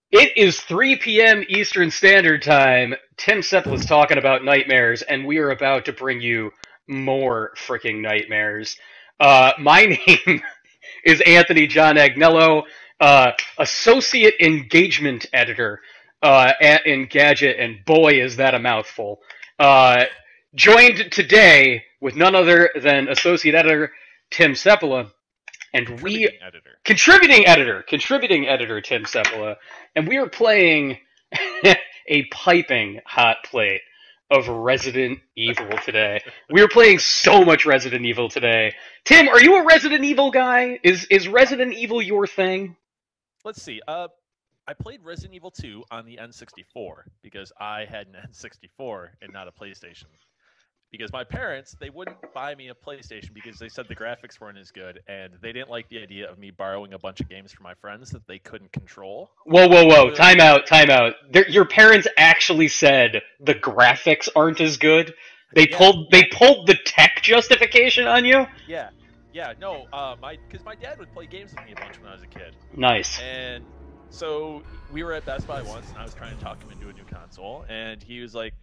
It is 3 p.m. Eastern Standard Time. Tim Seppel is talking about nightmares, and we are about to bring you more freaking nightmares. My name is Anthony John Agnello, Associate Engagement Editor at Engadget, and boy, is that a mouthful. Joined today with none other than Associate Editor Tim Seppala. And contributing editor Tim Seppala, and we are playing a piping hot plate of Resident Evil today. We are playing so much Resident Evil today. Tim, are you a Resident Evil guy? Is Resident Evil your thing? Let's see. I played Resident Evil 2 on the N64 because I had an N64 and not a PlayStation. Because my parents, they wouldn't buy me a PlayStation because they said the graphics weren't as good, and they didn't like the idea of me borrowing a bunch of games from my friends that they couldn't control. Whoa. Time out. Your parents actually said the graphics aren't as good? They pulled the tech justification on you? Yeah. No, because my dad would play games with me a bunch when I was a kid. Nice. And so we were at Best Buy once, and I was trying to talk him into a new console, and he was like,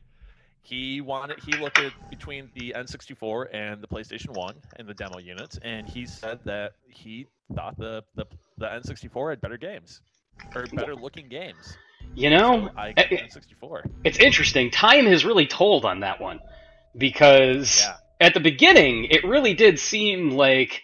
he looked at between the N64 and the PlayStation 1 and the demo units, and he said that he thought the N64 had better games, or better looking games. You know, so I got the N64. It's interesting. Time has really told on that one, because at the beginning, it really did seem like,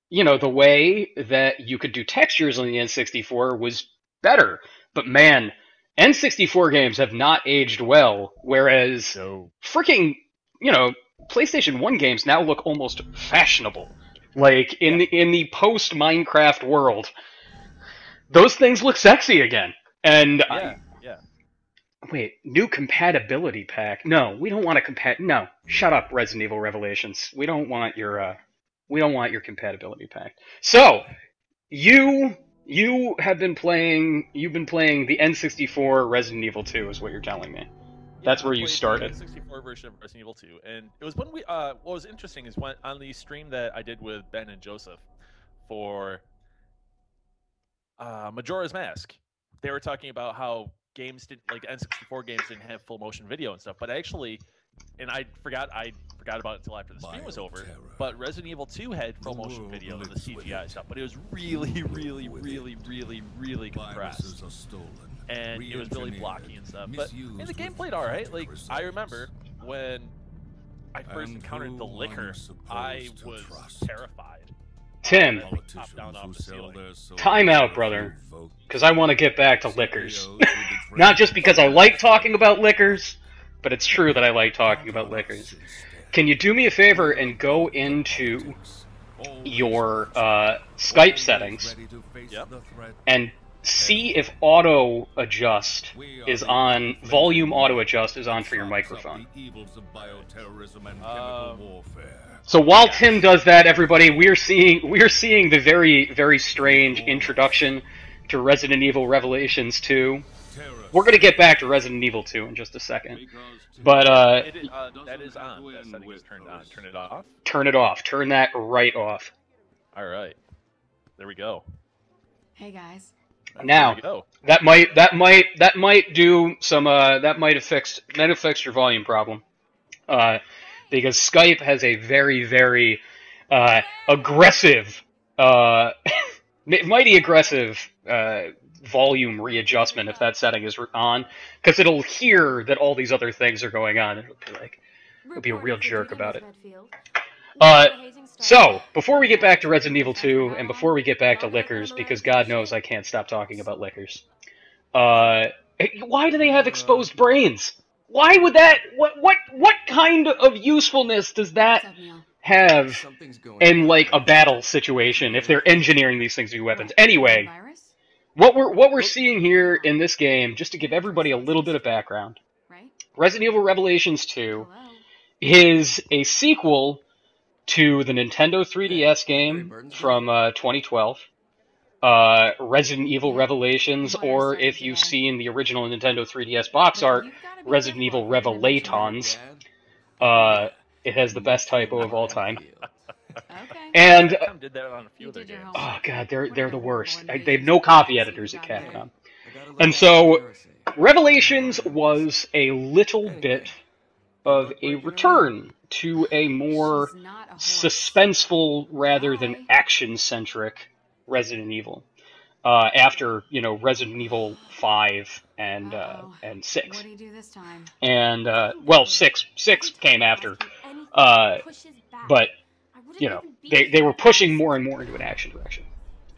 you know, the way that you could do textures on the N64 was better. But man, N64 games have not aged well, whereas freaking, you know, PlayStation 1 games now look almost fashionable. Like, in the post-Minecraft world, those things look sexy again. And wait, new compatibility pack? No, we don't want a no, shut up, Resident Evil Revelations. We don't want your compatibility pack. So, you've been playing the N64 Resident Evil 2 is what you're telling me. That's where you started. The N64 version of Resident Evil 2, and it was when we what was interesting is when on the stream that I did with Ben and Joseph for Majora's Mask, they were talking about how games didn't, like N64 games didn't have full motion video and stuff, but actually, and I forgot about it until after the stream was over, but Resident Evil 2 had full motion video and the CGI stuff, but it was really compressed. And it was really blocky and stuff. But the game played alright. Like, I remember when I first encountered the liquor, I was terrified. Tim, down time out, brother, because I want to get back to liquors. Not just because I like talking about liquors, but it's true that I like talking about liquors. Can you do me a favor and go into your Skype settings and see if auto adjust is on, volume auto adjust is on for your microphone. So while Tim does that, everybody, we're seeing the very strange introduction to Resident Evil Revelations 2. We're gonna get back to Resident Evil 2 in just a second, but that is on. That setting is turned on. Turn it off. Turn it off. Turn that right off. All right, there we go. Hey guys. Now that might do some that might have fixed your volume problem, because Skype has a very aggressive, mighty aggressive volume readjustment if that setting is on, because it'll hear that all these other things are going on, and it'll be a real jerk about it. So, before we get back to Resident Evil 2, and before we get back to liquors, because God knows I can't stop talking about liquors, why do they have exposed brains? Why would that, what kind of usefulness does that have in, like, a battle situation if they're engineering these things to be weapons? Anyway, what we're seeing here in this game, just to give everybody a little bit of background, Resident Evil Revelations 2 is a sequel to the Nintendo 3DS game from 2012, Resident Evil Revelations, or if you've seen the original Nintendo 3DS box art, Resident Evil Revelatons. It has the best typo of all time. And did that on a few other games. oh god, they're the worst. They have no copy editors at Capcom. And so, Revelations was a little bit of a return to a more suspenseful rather than action-centric Resident Evil. After, Resident Evil 5 and 6. What do you do this time? And, well, 6 came after. But, they were pushing more and more into an action direction.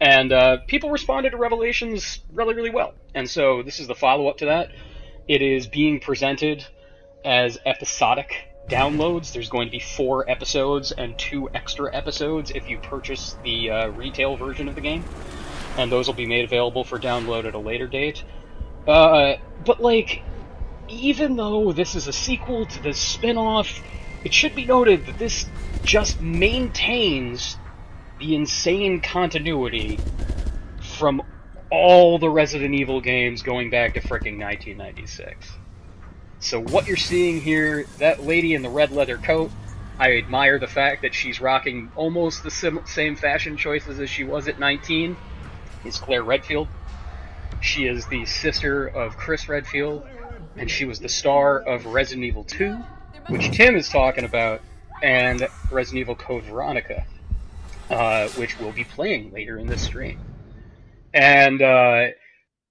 And people responded to Revelations really, really well. And so this is the follow-up to that. It is being presented as episodic downloads. There's going to be 4 episodes and 2 extra episodes if you purchase the retail version of the game. And those will be made available for download at a later date. But, even though this is a sequel to the spin-off, it should be noted that this just maintains the insane continuity from all the Resident Evil games going back to fricking 1996. So what you're seeing here, that lady in the red leather coat, I admire the fact that she's rocking almost the same fashion choices as she was at 19, is Claire Redfield. She is the sister of Chris Redfield, and she was the star of Resident Evil 2, which Tim is talking about, and Resident Evil Code Veronica, which we'll be playing later in this stream. And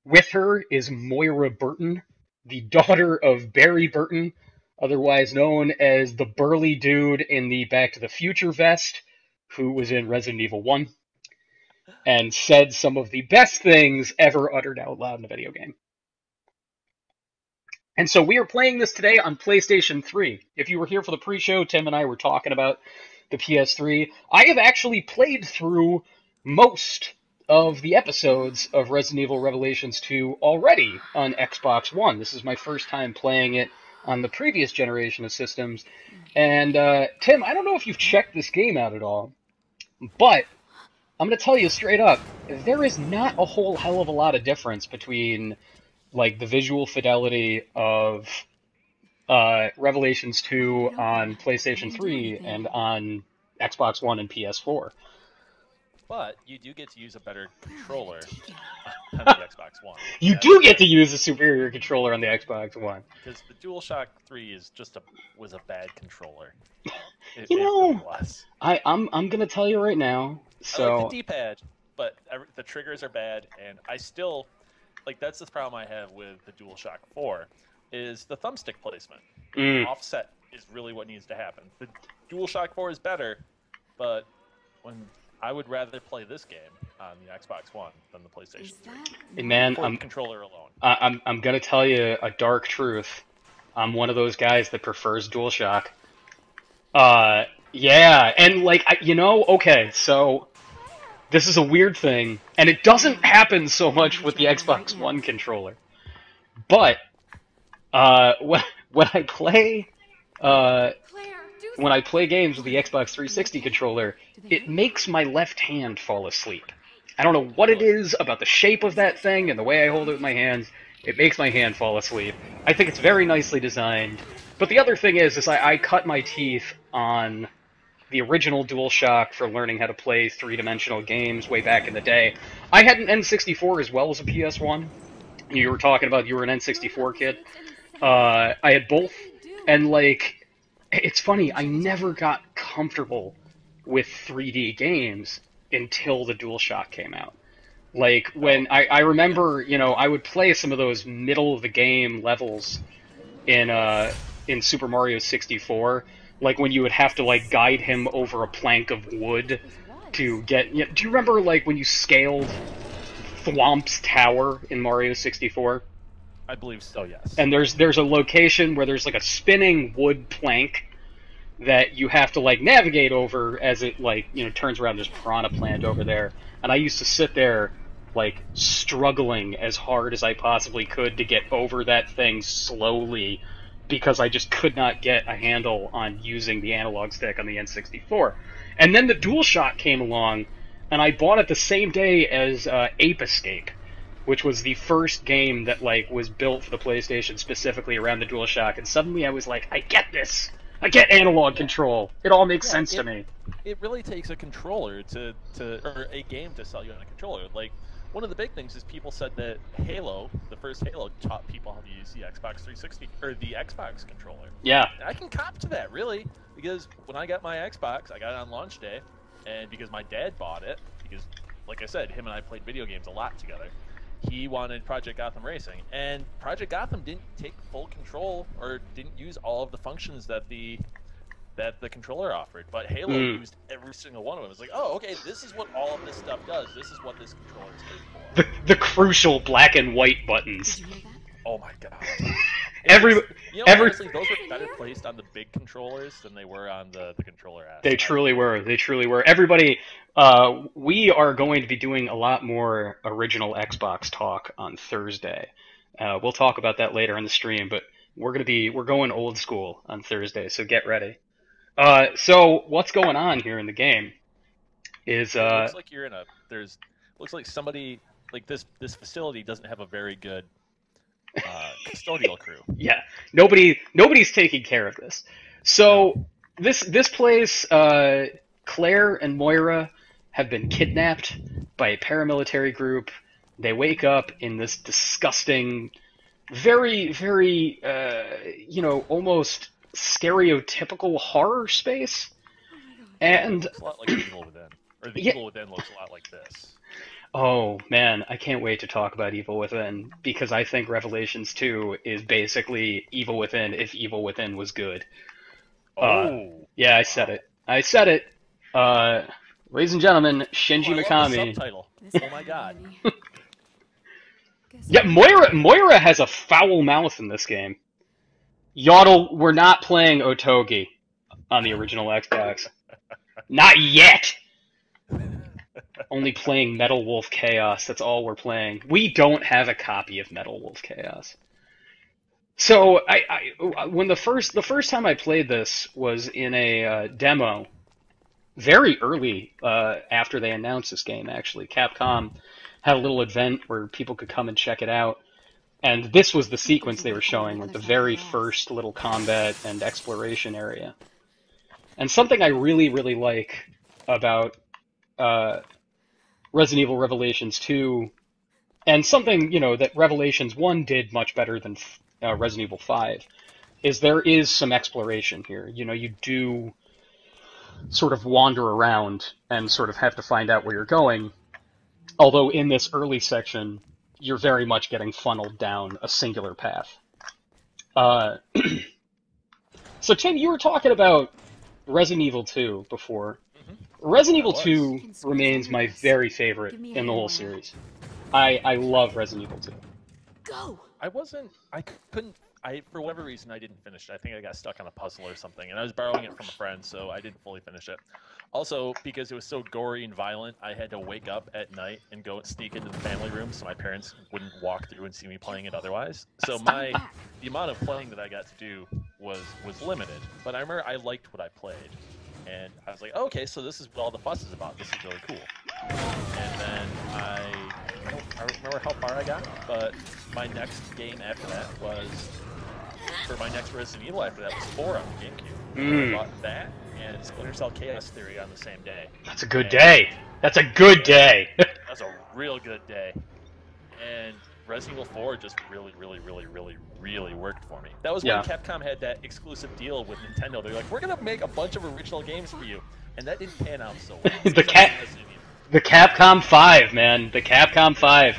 with her is Moira Burton, the daughter of Barry Burton, otherwise known as the burly dude in the Back to the Future vest, who was in Resident Evil 1, and said some of the best things ever uttered out loud in a video game. And so we are playing this today on PlayStation 3. If you were here for the pre-show, Tim and I were talking about the PS3. I have actually played through most of the episodes of Resident Evil Revelations 2 already on Xbox One. This is my first time playing it on the previous generation of systems. And, Tim, I don't know if you've checked this game out at all, but I'm going to tell you straight up, there is not a whole hell of a lot of difference between, the visual fidelity of Revelations 2 on PlayStation 3 and on Xbox One and PS4. But you do get to use a better controller on the Xbox One. You do get to use a superior controller on the Xbox One. Because the DualShock 3 is was a bad controller. It really was. I'm gonna tell you right now. So I like the D-pad, but the triggers are bad, and I still that's the problem I have with the DualShock 4 is the thumbstick placement. Offset is really what needs to happen. The DualShock 4 is better, but I would rather play this game on the Xbox One than the PlayStation 3. Hey man, for the controller alone. I'm gonna tell you a dark truth. I'm one of those guys that prefers DualShock. Yeah, and okay, so this is a weird thing, and it doesn't happen so much with the Xbox One controller. But when I play games with the Xbox 360 controller, it makes my left hand fall asleep. I don't know what it is about the shape of that thing and the way I hold it with my hands. It makes my hand fall asleep. I think it's very nicely designed. But the other thing is I cut my teeth on the original DualShock for learning how to play three-dimensional games way back in the day. I had an N64 as well as a PS1. You were talking about you were an N64 kid. I had both, and it's funny, I never got comfortable with 3D games until the DualShock came out. When I remember, I would play some of those middle-of-the-game levels in Super Mario 64, when you would have to, guide him over a plank of wood to get... do you remember, when you scaled Thwomp's tower in Mario 64? I believe so, yes. And there's a location where there's, a spinning wood plank that you have to, navigate over as it, turns around. There's piranha plant over there. And I used to sit there, struggling as hard as I possibly could to get over that thing slowly, because I just could not get a handle on using the analog stick on the N64. And then the DualShock came along, and I bought it the same day as Ape Escape, which was the first game that was built for the PlayStation specifically around the DualShock, and suddenly I was like, I get this! I get analog control! It all makes sense to me. It really takes a controller or a game to sell you on a controller. one of the big things is people said that Halo, the first Halo, taught people how to use the Xbox 360 or the Xbox controller. Yeah. And I can cop to that, really, because when I got my Xbox, I got it on launch day, and because my dad bought it, because, like I said, him and I played video games a lot together, he wanted Project Gotham Racing, and Project Gotham didn't take full control or didn't use all of the functions that the controller offered, but Halo used every single one of them. It's like, oh, okay, this is what all of this stuff does. This is what this controller is made for. The crucial black and white buttons. Did you hear that? Oh my god. Honestly, those were better placed on the big controllers than they were on the controller aspect. They truly were. They truly were. Everybody, we are going to be doing a lot more original Xbox talk on Thursday. We'll talk about that later in the stream, but we're going old school on Thursday, so get ready. So what's going on here in the game is it looks like you're in a looks like somebody like this facility doesn't have a very good custodial crew. Yeah, nobody's taking care of this. So this place, Claire and Moira have been kidnapped by a paramilitary group. They wake up in this disgusting, very, very, almost stereotypical horror space. And it looks a lot like Evil Within, or the Evil Within looks a lot like this. Oh man, I can't wait to talk about Evil Within, because I think Revelations 2 is basically Evil Within if Evil Within was good. Yeah, I said it. Ladies and gentlemen, Shinji Mikami. I love the subtitle. Oh my god. Yeah, Moira has a foul mouth in this game. Yodel, we're not playing Otogi on the original Xbox. Not yet! Only playing Metal Wolf Chaos, that's all we're playing. We don't have a copy of Metal Wolf Chaos. So, when the first time I played this was in a demo, very early after they announced this game, actually. Capcom had a little event where people could come and check it out. And this was the sequence they were showing, like the very first little combat and exploration area. And something I really, really like about Resident Evil Revelations 2, and something, that Revelations 1 did much better than Resident Evil 5, is there is some exploration here. You do sort of wander around and sort of have to find out where you're going, although in this early section, you're very much getting funneled down a singular path. So, Tim, you were talking about Resident Evil 2 before. Resident Evil 2 remains my very favorite in the whole series. I love Resident Evil 2. Go! For whatever reason, I didn't finish it. I think I got stuck on a puzzle or something, and I was borrowing it from a friend, so I didn't fully finish it. Also, because it was so gory and violent, I had to wake up at night and go sneak into the family room so my parents wouldn't walk through and see me playing it otherwise. So the amount of playing that I got to do was limited. But I remember I liked what I played. And I was like, oh, okay, so this is what all the fuss is about. This is really cool. And then I don't remember how far I got, but my next game after that my next Resident Evil after that was 4 on the GameCube. I bought that and Splinter Cell Chaos Theory on the same day. That's a good day. That's a good day. That's a real good day. And Resident Evil 4 just really, really, really, really, really worked for me. That was when Capcom had that exclusive deal with Nintendo. They're like, we're going to make a bunch of original games for you. And that didn't pan out so well. The Capcom 5, man. The Capcom 5.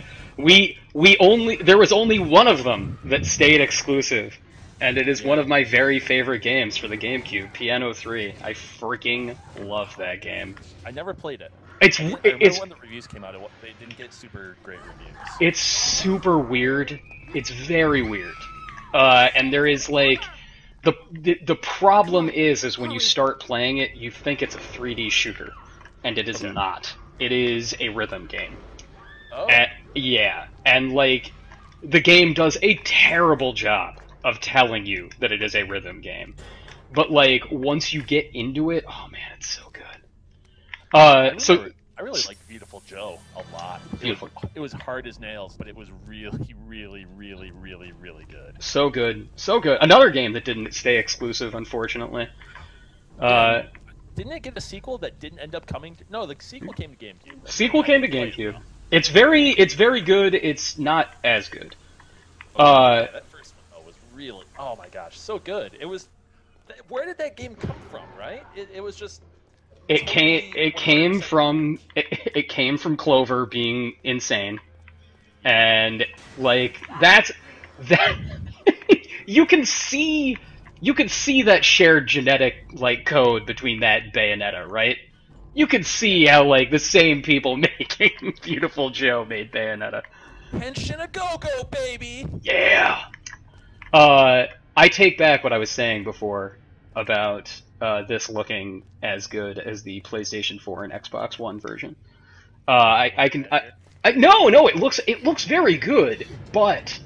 There was only one of them that stayed exclusive. And it is one of my very favorite games for the GameCube, Piano 3. I freaking love that game. I never played it. It's when the reviews came out, they didn't get super great reviews. It's super weird. It's very weird. And there is like the problem is when you start playing it, you think it's a 3D shooter, and it is not. It is a rhythm game. Oh. Yeah, and like the game does a terrible job of telling you that it is a rhythm game. But like once you get into it, oh man, it's so good. I really liked Beautiful Joe a lot. It was hard as nails, but it was really, really, really, really, really good. So good. So good. Another game that didn't stay exclusive, unfortunately. Didn't it get a sequel that didn't end up coming? No, the sequel came to GameCube. Sequel came to GameCube. It's very good. It's not as good. Yeah, that first one though was really, oh my gosh, so good. It was, where did that game come from, right? It was just It came totally it 100% came from it came from Clover being insane, and like that you can see that shared genetic like code between that and Bayonetta, right? You can see how like the same people making Beautiful Joe made Bayonetta. Henshin a go-go, baby! Yeah. I take back what I was saying before about this looking as good as the PlayStation 4 and Xbox One version. No, it looks very good, but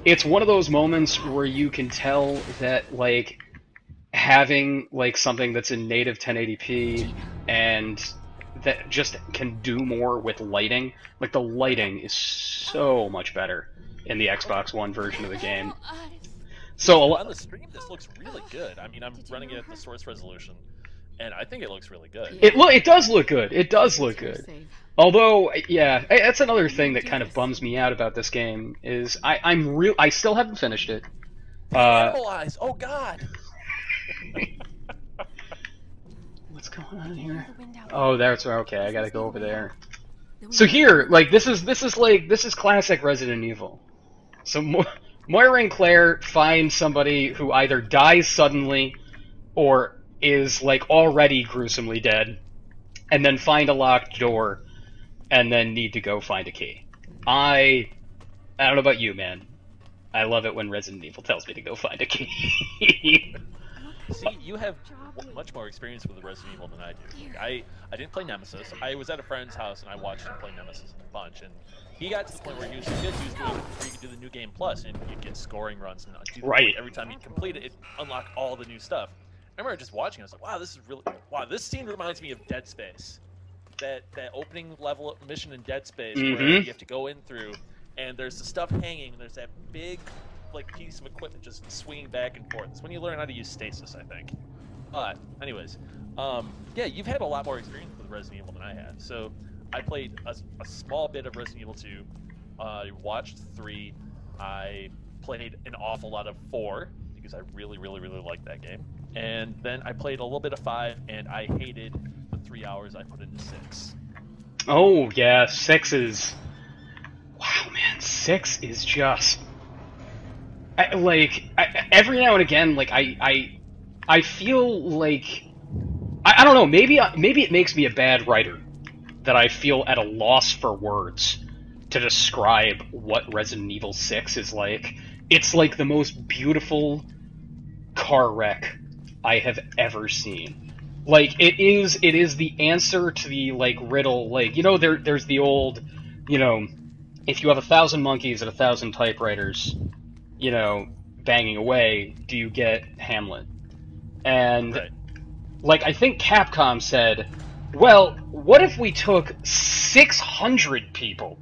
it's one of those moments where you can tell that like having like something that's in native 1080p and that just can do more with lighting. Like the lighting is so much better in the Xbox One version of the game. So on the stream, this looks really good. I mean, I'm running it at the source resolution, and I think it looks really good. it does look good. It does look good. Although, yeah, that's another thing that kind of bums me out about this game is I still haven't finished it. Animal eyes! Oh God! What's going on here? Oh, that's okay. I gotta go over there. So here, like this is classic Resident Evil. So Moira and Claire find somebody who either dies suddenly or is like already gruesomely dead, and then find a locked door, and then need to go find a key. I don't know about you, man. I love it when Resident Evil tells me to go find a key. See, you have much more experience with Resident Evil than I do. Like, I didn't play Nemesis. I was at a friend's house and I watched him play Nemesis a bunch, and he got to the point where he was good. He was doing where you could do the new game plus, and you'd get scoring runs, and right. Every time you'd complete it, it unlocked all the new stuff. I remember just watching. I was like, wow, this scene reminds me of Dead Space. That opening level mission in Dead Space where you have to go in through, and there's the stuff hanging, and there's that big like piece of equipment just swinging back and forth. It's when you learn how to use stasis, I think. But anyways, yeah, you've had a lot more experience with Resident Evil than I had. So I played a small bit of Resident Evil 2. I watched 3. I played an awful lot of 4 because I really, really, really liked that game. And then I played a little bit of 5, and I hated the 3 hours I put into 6. Oh yeah, 6 is. Wow, man, 6 is just. Every now and again, like I feel like I don't know. Maybe it makes me a bad writer that I feel at a loss for words to describe what Resident Evil 6 is like. It's like the most beautiful car wreck I have ever seen. Like it is the answer to the like riddle. Like there's the old, if you have 1,000 monkeys and 1,000 typewriters, banging away, do you get Hamlet? And, right. Like, I think Capcom said, well, what if we took 600 people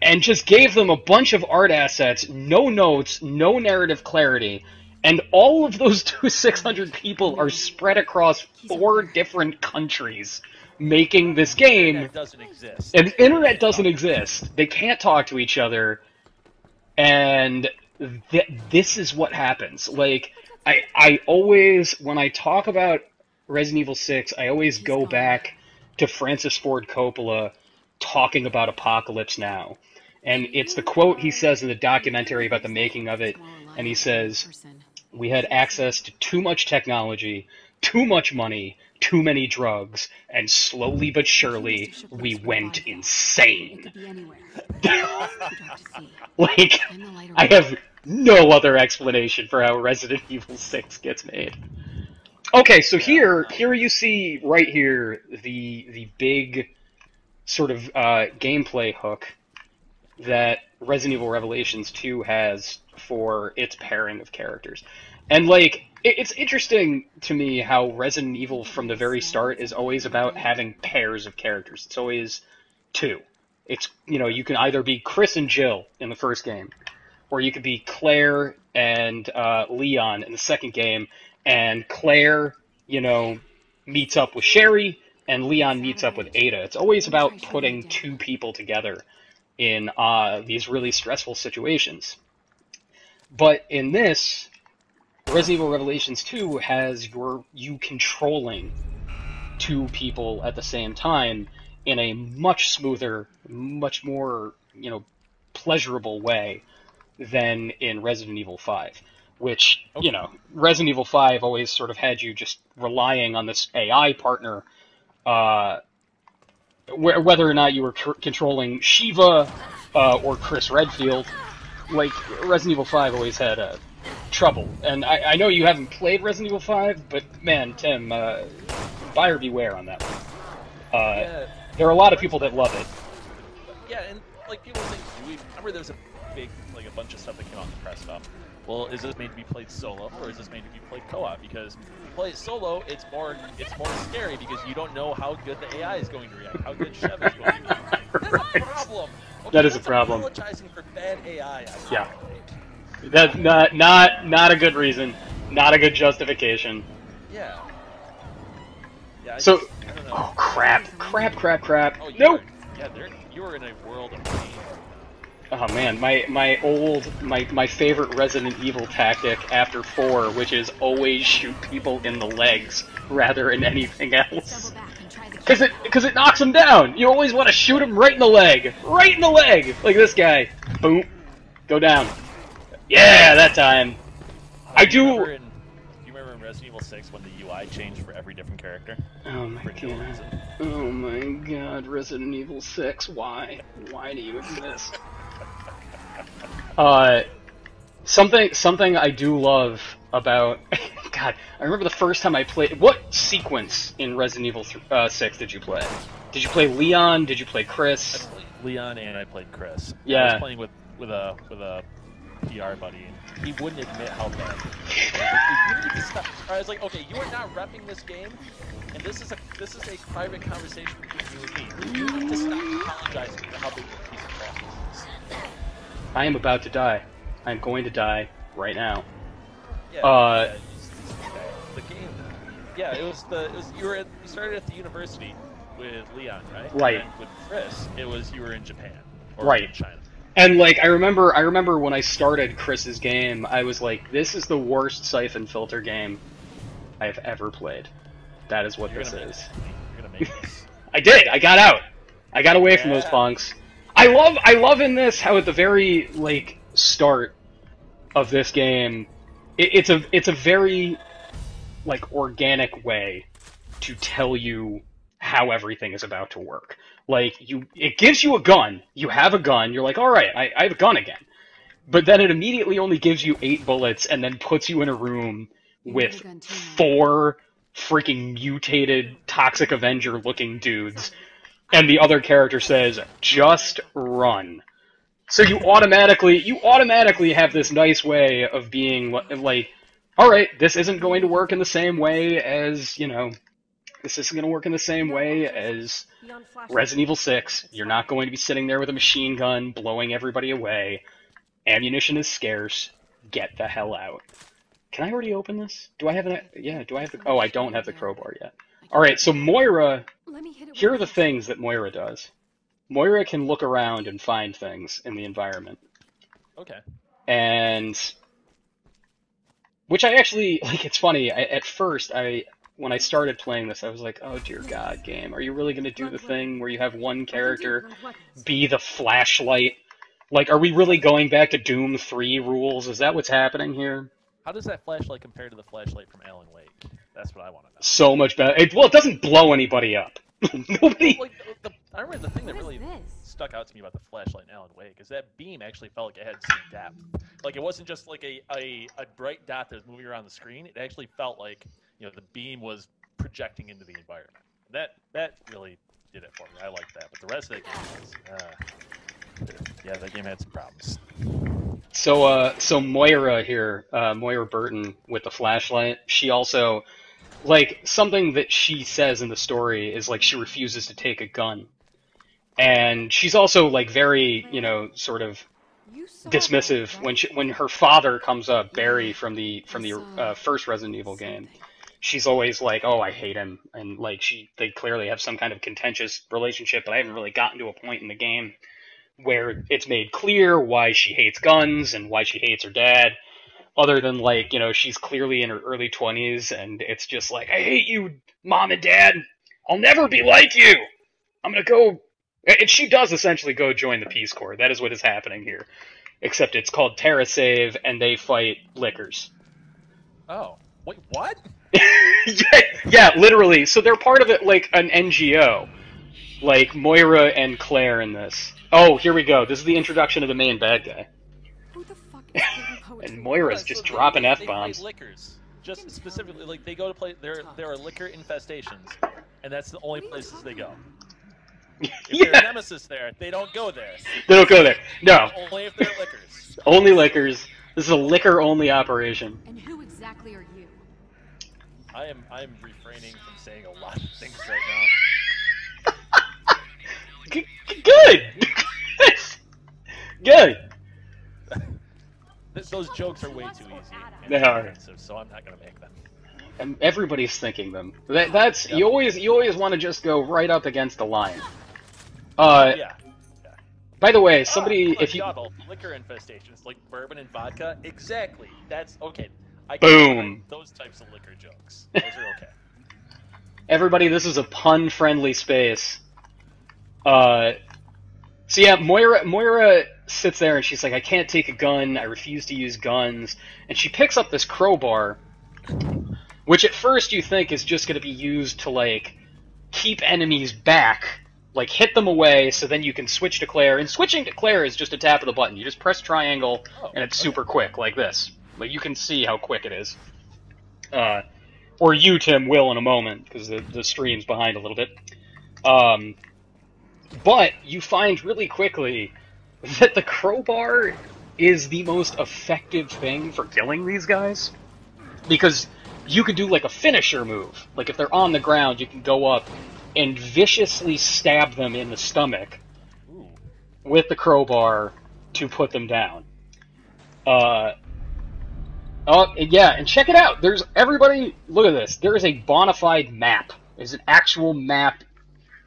and just gave them a bunch of art assets, no notes, no narrative clarity, and all of those 600 people are spread across 4 different countries making this game. The internet doesn't exist. And the internet doesn't exist. They can't talk to each other. And this is what happens. Like, I always, when I talk about Resident Evil 6, I always go back to Francis Ford Coppola talking about Apocalypse Now. And it's the quote he says in the documentary about the making of it, and he says, "We had access to too much technology, too much money, too many drugs, and slowly but surely, we went insane." Like, I have no other explanation for how Resident Evil 6 gets made. Okay, so here you see right here the big sort of gameplay hook that Resident Evil Revelations 2 has for its pairing of characters. And like, it's interesting to me how Resident Evil from the very start is always about having pairs of characters. It's always 2. It's, you can either be Chris and Jill in the first game, or you could be Claire and Leon in the second game, and Claire, meets up with Sherry, and Leon meets up with Ada. It's always about putting two people together in these really stressful situations. But in this, Resident Evil Revelations 2 has you controlling two people at the same time in a much smoother, much more, pleasurable way than in Resident Evil 5, which, Resident Evil 5 always sort of had you just relying on this AI partner, whether or not you were controlling Shiva or Chris Redfield. Like, Resident Evil 5 always had trouble. And I know you haven't played Resident Evil 5, but man, Tim, buyer beware on that one. Yeah. There are a lot of people that love it. Yeah, and like people think, remember there was a big, like a bunch of stuff that came out in the press stuff. Well, is this made to be played solo, or is this made to be played co-op? Because if you play it solo, it's more scary because you don't know how good the AI is going to react, how good Chev is going to react. That's a problem. Okay, that is a problem. Apologizing for bad AI. Yeah. That's not a good reason. Not a good justification. Yeah. Yeah. So, I don't know. oh crap! Oh, Nope. You were in a world of pain. Oh man, my favorite Resident Evil tactic after 4, which is always shoot people in the legs rather than anything else. Because it knocks them down. You always want to shoot them right in the leg, like this guy. Boom, go down. Yeah, that time. Do you remember in Resident Evil 6 when the UI changed for every different character? Oh my god. Oh my god, Resident Evil 6, why? Why do you exist? Something I do love about... God, I remember the first time I played... What sequence in Resident Evil 6 did you play? Did you play Leon? Did you play Chris? I played Leon and I played Chris. Yeah. I was playing with a PR buddy, and he wouldn't admit how bad. You need to stop. I was like, okay, you are not repping this game, and this is a private conversation between you and me. You need to stop apologizing for how big a piece of crap this is. I am about to die. I'm going to die right now. Yeah. The game. Yeah, you started at the university with Leon, right? Right. And with Chris, you were in Japan or right. in China. And like I remember when I started Chris's game, I was like, this is the worst siphon filter game I've ever played. That is what this is. You're gonna make this. I did. I got out. I got away from those punks. I love in this how at the very like start of this game, it's a very like organic way to tell you how everything is about to work. Like, it gives you a gun. You have a gun. You're like, all right, I have a gun again. But then it immediately only gives you 8 bullets and then puts you in a room with 4 freaking mutated Toxic Avenger-looking dudes. And the other character says, just run. So you automatically have this nice way of being like, all right, this isn't going to work in the same way as, this isn't going to work in the same way as Resident Evil 6. You're not going to be sitting there with a machine gun blowing everybody away. Ammunition is scarce. Get the hell out. Can I already open this? Do I have an... Yeah, do I have the... Oh, I don't have the crowbar yet. Alright, so Moira... Here are the things that Moira does. Moira can look around and find things in the environment. Okay. And... Which I actually... Like, it's funny. At first, when I started playing this, I was like, oh dear god, game, are you really going to do the thing where you have one character be the flashlight? Like, are we really going back to Doom 3 rules? Is that what's happening here? How does that flashlight compare to the flashlight from Alan Wake? That's what I want to know. So much better. It doesn't blow anybody up. Nobody... Like, I remember the thing that really stuck out to me about the flashlight in Alan Wake is that beam actually felt like it had some depth. Like, it wasn't just like a bright dot that was moving around the screen. It actually felt like, the beam was projecting into the environment. That really did it for me. I liked that. But the rest of the game was, yeah, that game had some problems. So Moira here, Moira Burton with the flashlight, she also, like, something that she says in the story is, like, she refuses to take a gun. And she's also, like, very, sort of dismissive when her father comes up, Barry from the first Resident Evil game. she's always like, oh, I hate him, and like they clearly have some kind of contentious relationship, but I haven't really gotten to a point in the game where it's made clear why she hates guns and why she hates her dad, other than like, she's clearly in her early 20s, and it's just like, I hate you, Mom and Dad, I'll never be like you, I'm gonna go, and she does essentially go join the Peace Corps. That is what is happening here, except it's called TerraSave, and they fight lickers. Oh, wait, what? Yeah, literally. So they're part of it, like an NGO, like Moira and Claire in this. Oh, here we go. This is the introduction of the main bad guy. Who the fuck is reading poetry? And Moira's So just they- dropping they F-bombs. fight liquors. Just specifically, like, they go to play. There are liquor infestations, and that's the only places they go. If Yeah. there's Nemesis there, they don't go there. They don't go there. No, Only if they're liquors. only liquors. This is a liquor-only operation. And who exactly are you? I'm refraining from saying a lot of things right Good! Good! now. Those jokes are way too easy. And They are. offensive, so I'm not gonna make them. And everybody's thinking them. That's you always want to just go right up against the line. Yeah. By the way, somebody, if you liquor infestations like bourbon and vodka, exactly. That's okay. I Boom. can those types of liquor jokes. Those are okay. everybody, this is a pun-friendly space. So yeah, Moira sits there and she's like, I can't take a gun, I refuse to use guns, and she picks up this crowbar, which at first you think is just going to be used to, like, keep enemies back, like, hit them away, so then you can switch to Claire, and switching to Claire is just a tap of the button. You just press triangle, and it's super quick, like this. Like, you can see how quick it is. Or you, Tim, will in a moment, because the stream's behind a little bit. But you find really quickly that the crowbar is the most effective thing for killing these guys. Because you could do like a finisher move. Like if they're on the ground, you can go up and viciously stab them in the stomach with the crowbar to put them down. Yeah, and check it out. There's everybody. Look at this. There is a bona fide map. There's an actual map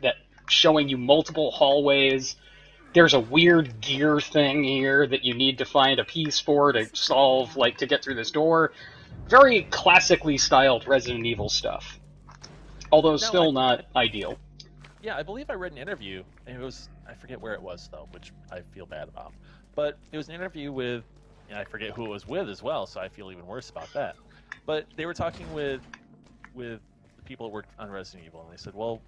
that showing you multiple hallways. There's a weird gear thing here that you need to find a piece for to solve, like to get through this door. Very classically styled Resident Evil stuff, although still not ideal. Yeah, I believe I read an interview, and it was I forget where it was though, which I feel bad about. But it was an interview with. And I forget who it was with as well, so I feel even worse about that. But they were talking with the people that worked on Resident Evil, and they said, well,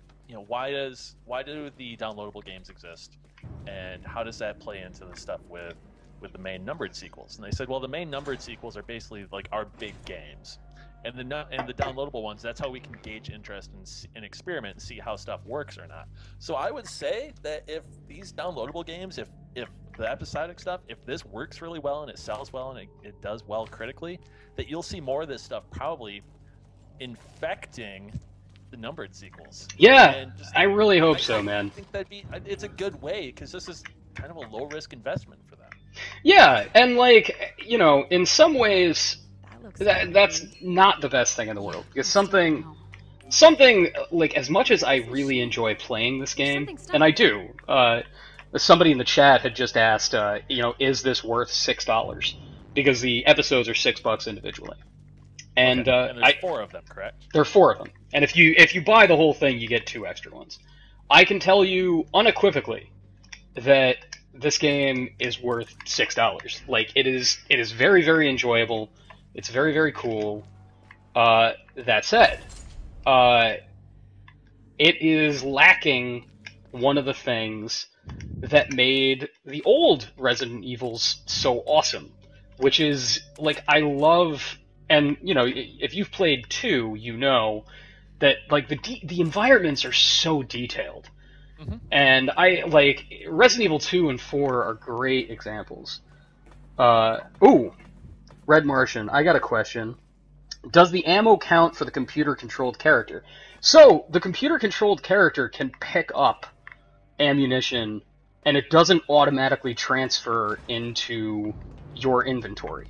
why do the downloadable games exist, and how does that play into the stuff with the main numbered sequels? And they said, well, the main numbered sequels are basically like our big games, and the downloadable ones, that's how we can gauge interest and experiment and see how stuff works or not. So I would say that if these downloadable games, if the episodic stuff, if this works really well and it sells well and it does well critically, that you'll see more of this stuff probably infecting the numbered sequels. Yeah, I really hope so, man. I think it's a good way, because this is kind of a low risk investment for them. Yeah, and like, in some ways, that's not the best thing in the world, because something like, as much as I really enjoy playing this game, and I do, somebody in the chat had just asked, is this worth $6? Because the episodes are $6 individually, and and there's 4 of them, correct? There are 4 of them, and if you buy the whole thing, you get 2 extra ones. I can tell you unequivocally that this game is worth $6. Like, it is very, very enjoyable. It's very, very cool. That said, it is lacking one of the things that made the old Resident Evils so awesome, which is, like, I love, and, if you've played 2, you know that, like, the environments are so detailed. Mm-hmm. And Resident Evil 2 and 4 are great examples. Ooh, Red Martian, I got a question. Does the ammo count for the computer-controlled character? So, the computer-controlled character can pick up ammunition, and it doesn't automatically transfer into your inventory.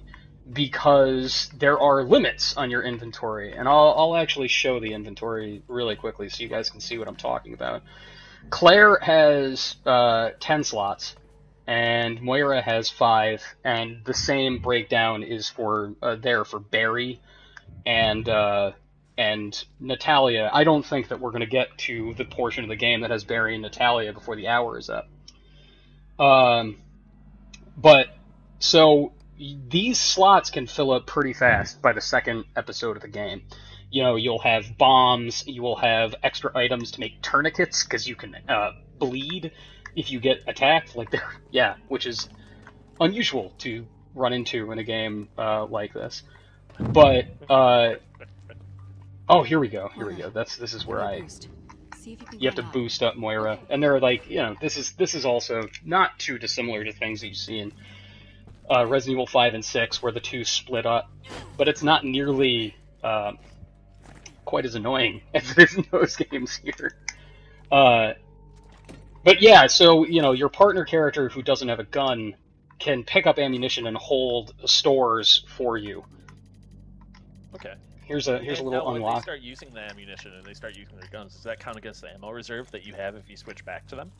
because there are limits on your inventory, and I'll actually show the inventory really quickly so you guys can see what I'm talking about. Claire has 10 slots, and Moira has 5, and the same breakdown is for for Barry and Natalia. I don't think that we're going to get to the portion of the game that has Barry and Natalia before the hour is up. But so these slots can fill up pretty fast by the second episode of the game. You know, you'll have bombs, you will have extra items to make tourniquets, because you can bleed if you get attacked, which is unusual to run into in a game like this. But, oh, here we go. This is where you have to boost up Moira, and they're like, this is also not too dissimilar to things that you see in Resident Evil 5 and 6, where the two split up, but it's not nearly quite as annoying as it is in those games here. But yeah, so your partner character who doesn't have a gun can pick up ammunition and hold stores for you. Okay. Here's a little now, unlock. When they start using the ammunition and they start using their guns, does that count against the ammo reserve that you have if you switch back to them?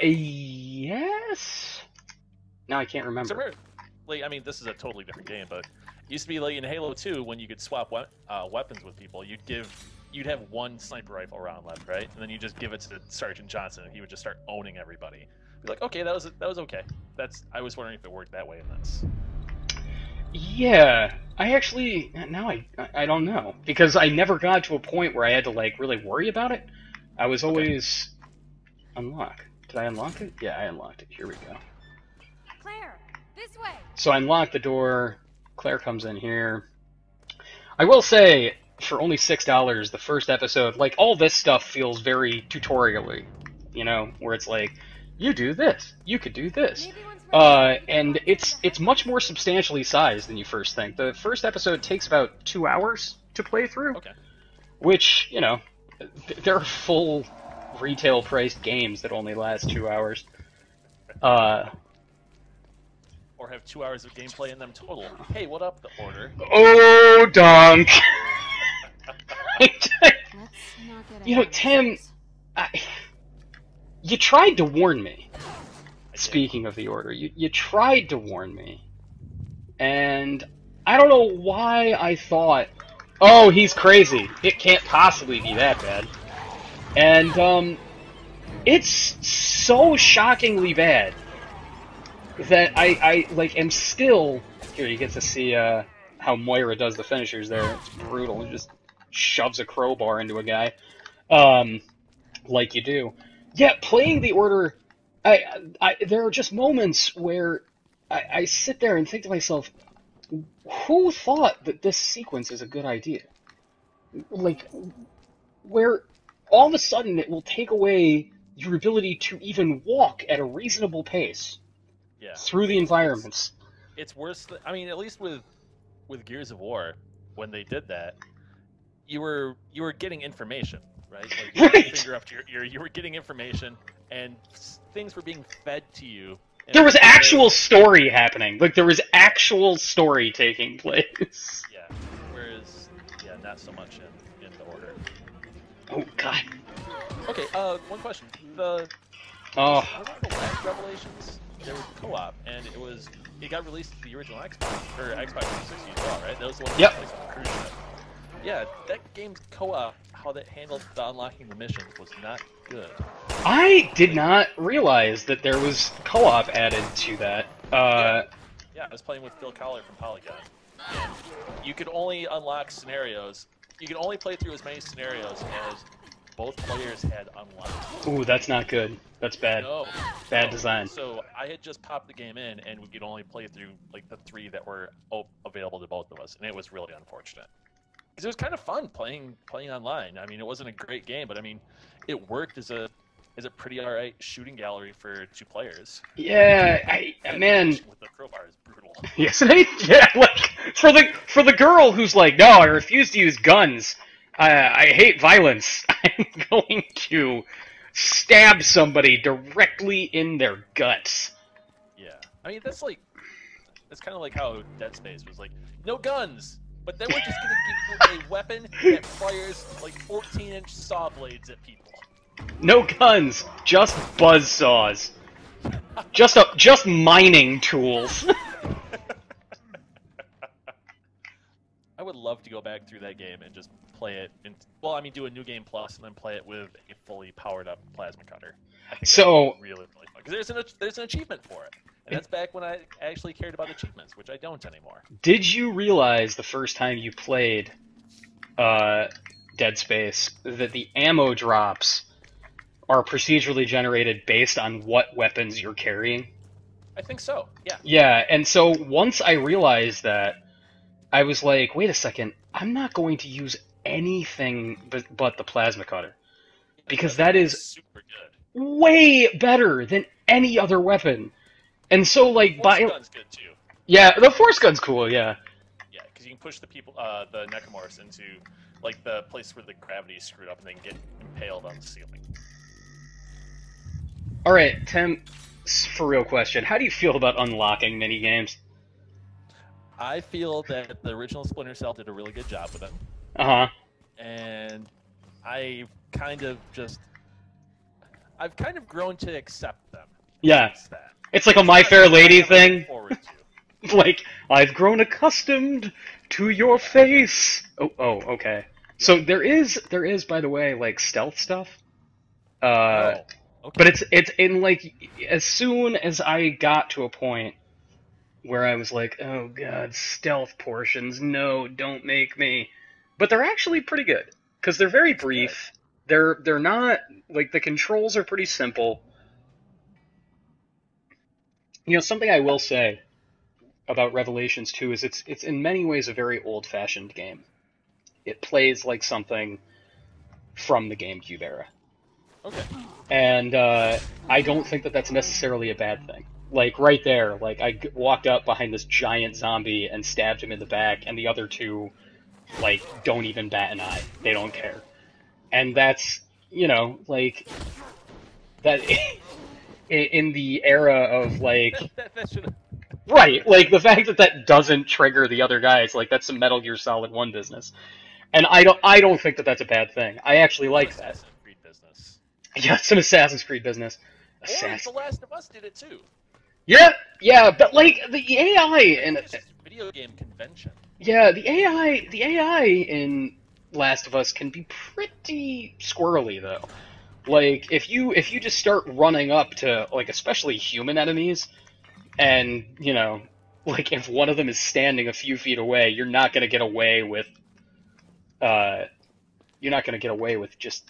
Yes. Now I can't remember. I mean, this is a totally different game, but it used to be like in Halo 2 when you could swap weapons with people. You'd have one sniper rifle round left, right? And then you just give it to Sergeant Johnson, and he would just start owning everybody. Be like, okay, that was okay. I was wondering if it worked that way in this. Yeah, I actually I don't know, because I never got to a point where I had to really worry about it. I was always unlock. Did I unlock it? Yeah, I unlocked it. Here we go. Claire, this way. So I unlock the door. Claire comes in here. I will say, for only $6, the first episode, all this stuff feels very tutorial-y, where it's like, you do this, you could do this. And it's much more substantially sized than you first think. The first episode takes about 2 hours to play through, which, there are full retail-priced games that only last 2 hours. Or have 2 hours of gameplay in them total. Hey, what up, the Order? Oh, donk! Tim, you tried to warn me. Speaking of the Order, you tried to warn me. And I don't know why I thought, oh, he's crazy. It can't possibly be that bad. And, it's so shockingly bad that I am still... Here, you get to see how Moira does the finishers there. It's brutal. He just shoves a crowbar into a guy. Like you do. Yeah, playing the Order... there are just moments where I sit there and think to myself, who thought that this sequence is a good idea? Where all of a sudden it will take away your ability to even walk at a reasonable pace through the environments. It's worse than, I mean, at least with Gears of War, when they did that, you were getting information, right? You were finger up to you were getting information, and things were being fed to you. There was actual story happening. There was actual story taking place. Yeah. Whereas, not so much in the Order. Oh God. Okay. One question. The last Revelations, they were co-op, and it got released to the original Xbox 360 as well, right? That was the one that was on the cruise ship. Yeah, that game's co-op, how that handled the unlocking the missions was not good. I did not realize that there was co-op added to that. Yeah, I was playing with Phil Collar from Polygon. And you could only unlock scenarios. You could only play through as many scenarios as both players had unlocked. Ooh, that's not good. That's bad. No. Bad design. So I had just popped the game in, and we could only play through the 3 that were available to both of us, and it was really unfortunate. Because it was kind of fun playing online. I mean, it wasn't a great game, but I mean, it worked as a pretty alright shooting gallery for 2 players. Yeah, man. With the crowbar is brutal. Yes, yeah. For the girl who's like, no, I refuse to use guns. I hate violence. I'm going to stab somebody directly in their guts. Yeah, I mean It's kind of like how Dead Space was like, no guns, but then we're just gonna give you a weapon that fires like 14-inch saw blades at people. No guns, just buzzsaws. Just mining tools. I would love to go back through that game and just play it. Well, I mean, do a new game plus and then play it with a fully powered up plasma cutter. I think So really, really fun because there's an achievement for it, and that's back when I actually cared about achievements, which I don't anymore. did you realize the first time you played Dead Space that the ammo drops are procedurally generated based on what weapons you're carrying? I think so. Yeah. Yeah, and so once I realized that, I was like, wait a second, I'm not going to use anything but the plasma cutter. Because that is super good. way better than any other weapon. And so, like, Force gun's good too. Yeah, the force gun's cool, yeah. Yeah, because you can push the people, the necromorphs into, like, the place where the gravity is screwed up and then get impaled on the ceiling. Alright, Tim, for real question, how do you feel about unlocking minigames? I feel that the original Splinter Cell did a really good job with them. Uh-huh. And I've kind of grown to accept them. Yeah. That. It's like a My Fair Lady thing. Forward to. Like, I've grown accustomed to your face. Oh, okay. So there is, by the way, like, stealth stuff. Okay. But it's in, like, as soon as I got to a point where I was like, oh god, stealth portions, no, don't make me. But they're actually pretty good, because they're very brief. They're not, like, the controls are pretty simple. You know, something I will say about Revelations 2 is it's in many ways a very old-fashioned game. It plays like something from the GameCube era. Okay. And I don't think that that's necessarily a bad thing. Like, right there, like, I walked up behind this giant zombie and stabbed him in the back, and the other two, like, don't even bat an eye. They don't care. And that's, you know, like, that, in the era of, like... that should... Right, like, the fact that that doesn't trigger the other guys, like, that's some Metal Gear Solid 1 business. And I don't think that that's a bad thing. I actually like that. Assassin's Creed business. Yeah, some Assassin's Creed business. Or The Last of Us did it too. Yeah, but like the AI in it's just video game convention. Yeah, the AI in Last of Us can be pretty squirrely though. Like if you just start running up to like especially human enemies, and you know, like if one of them is standing a few feet away, you're not gonna get away with just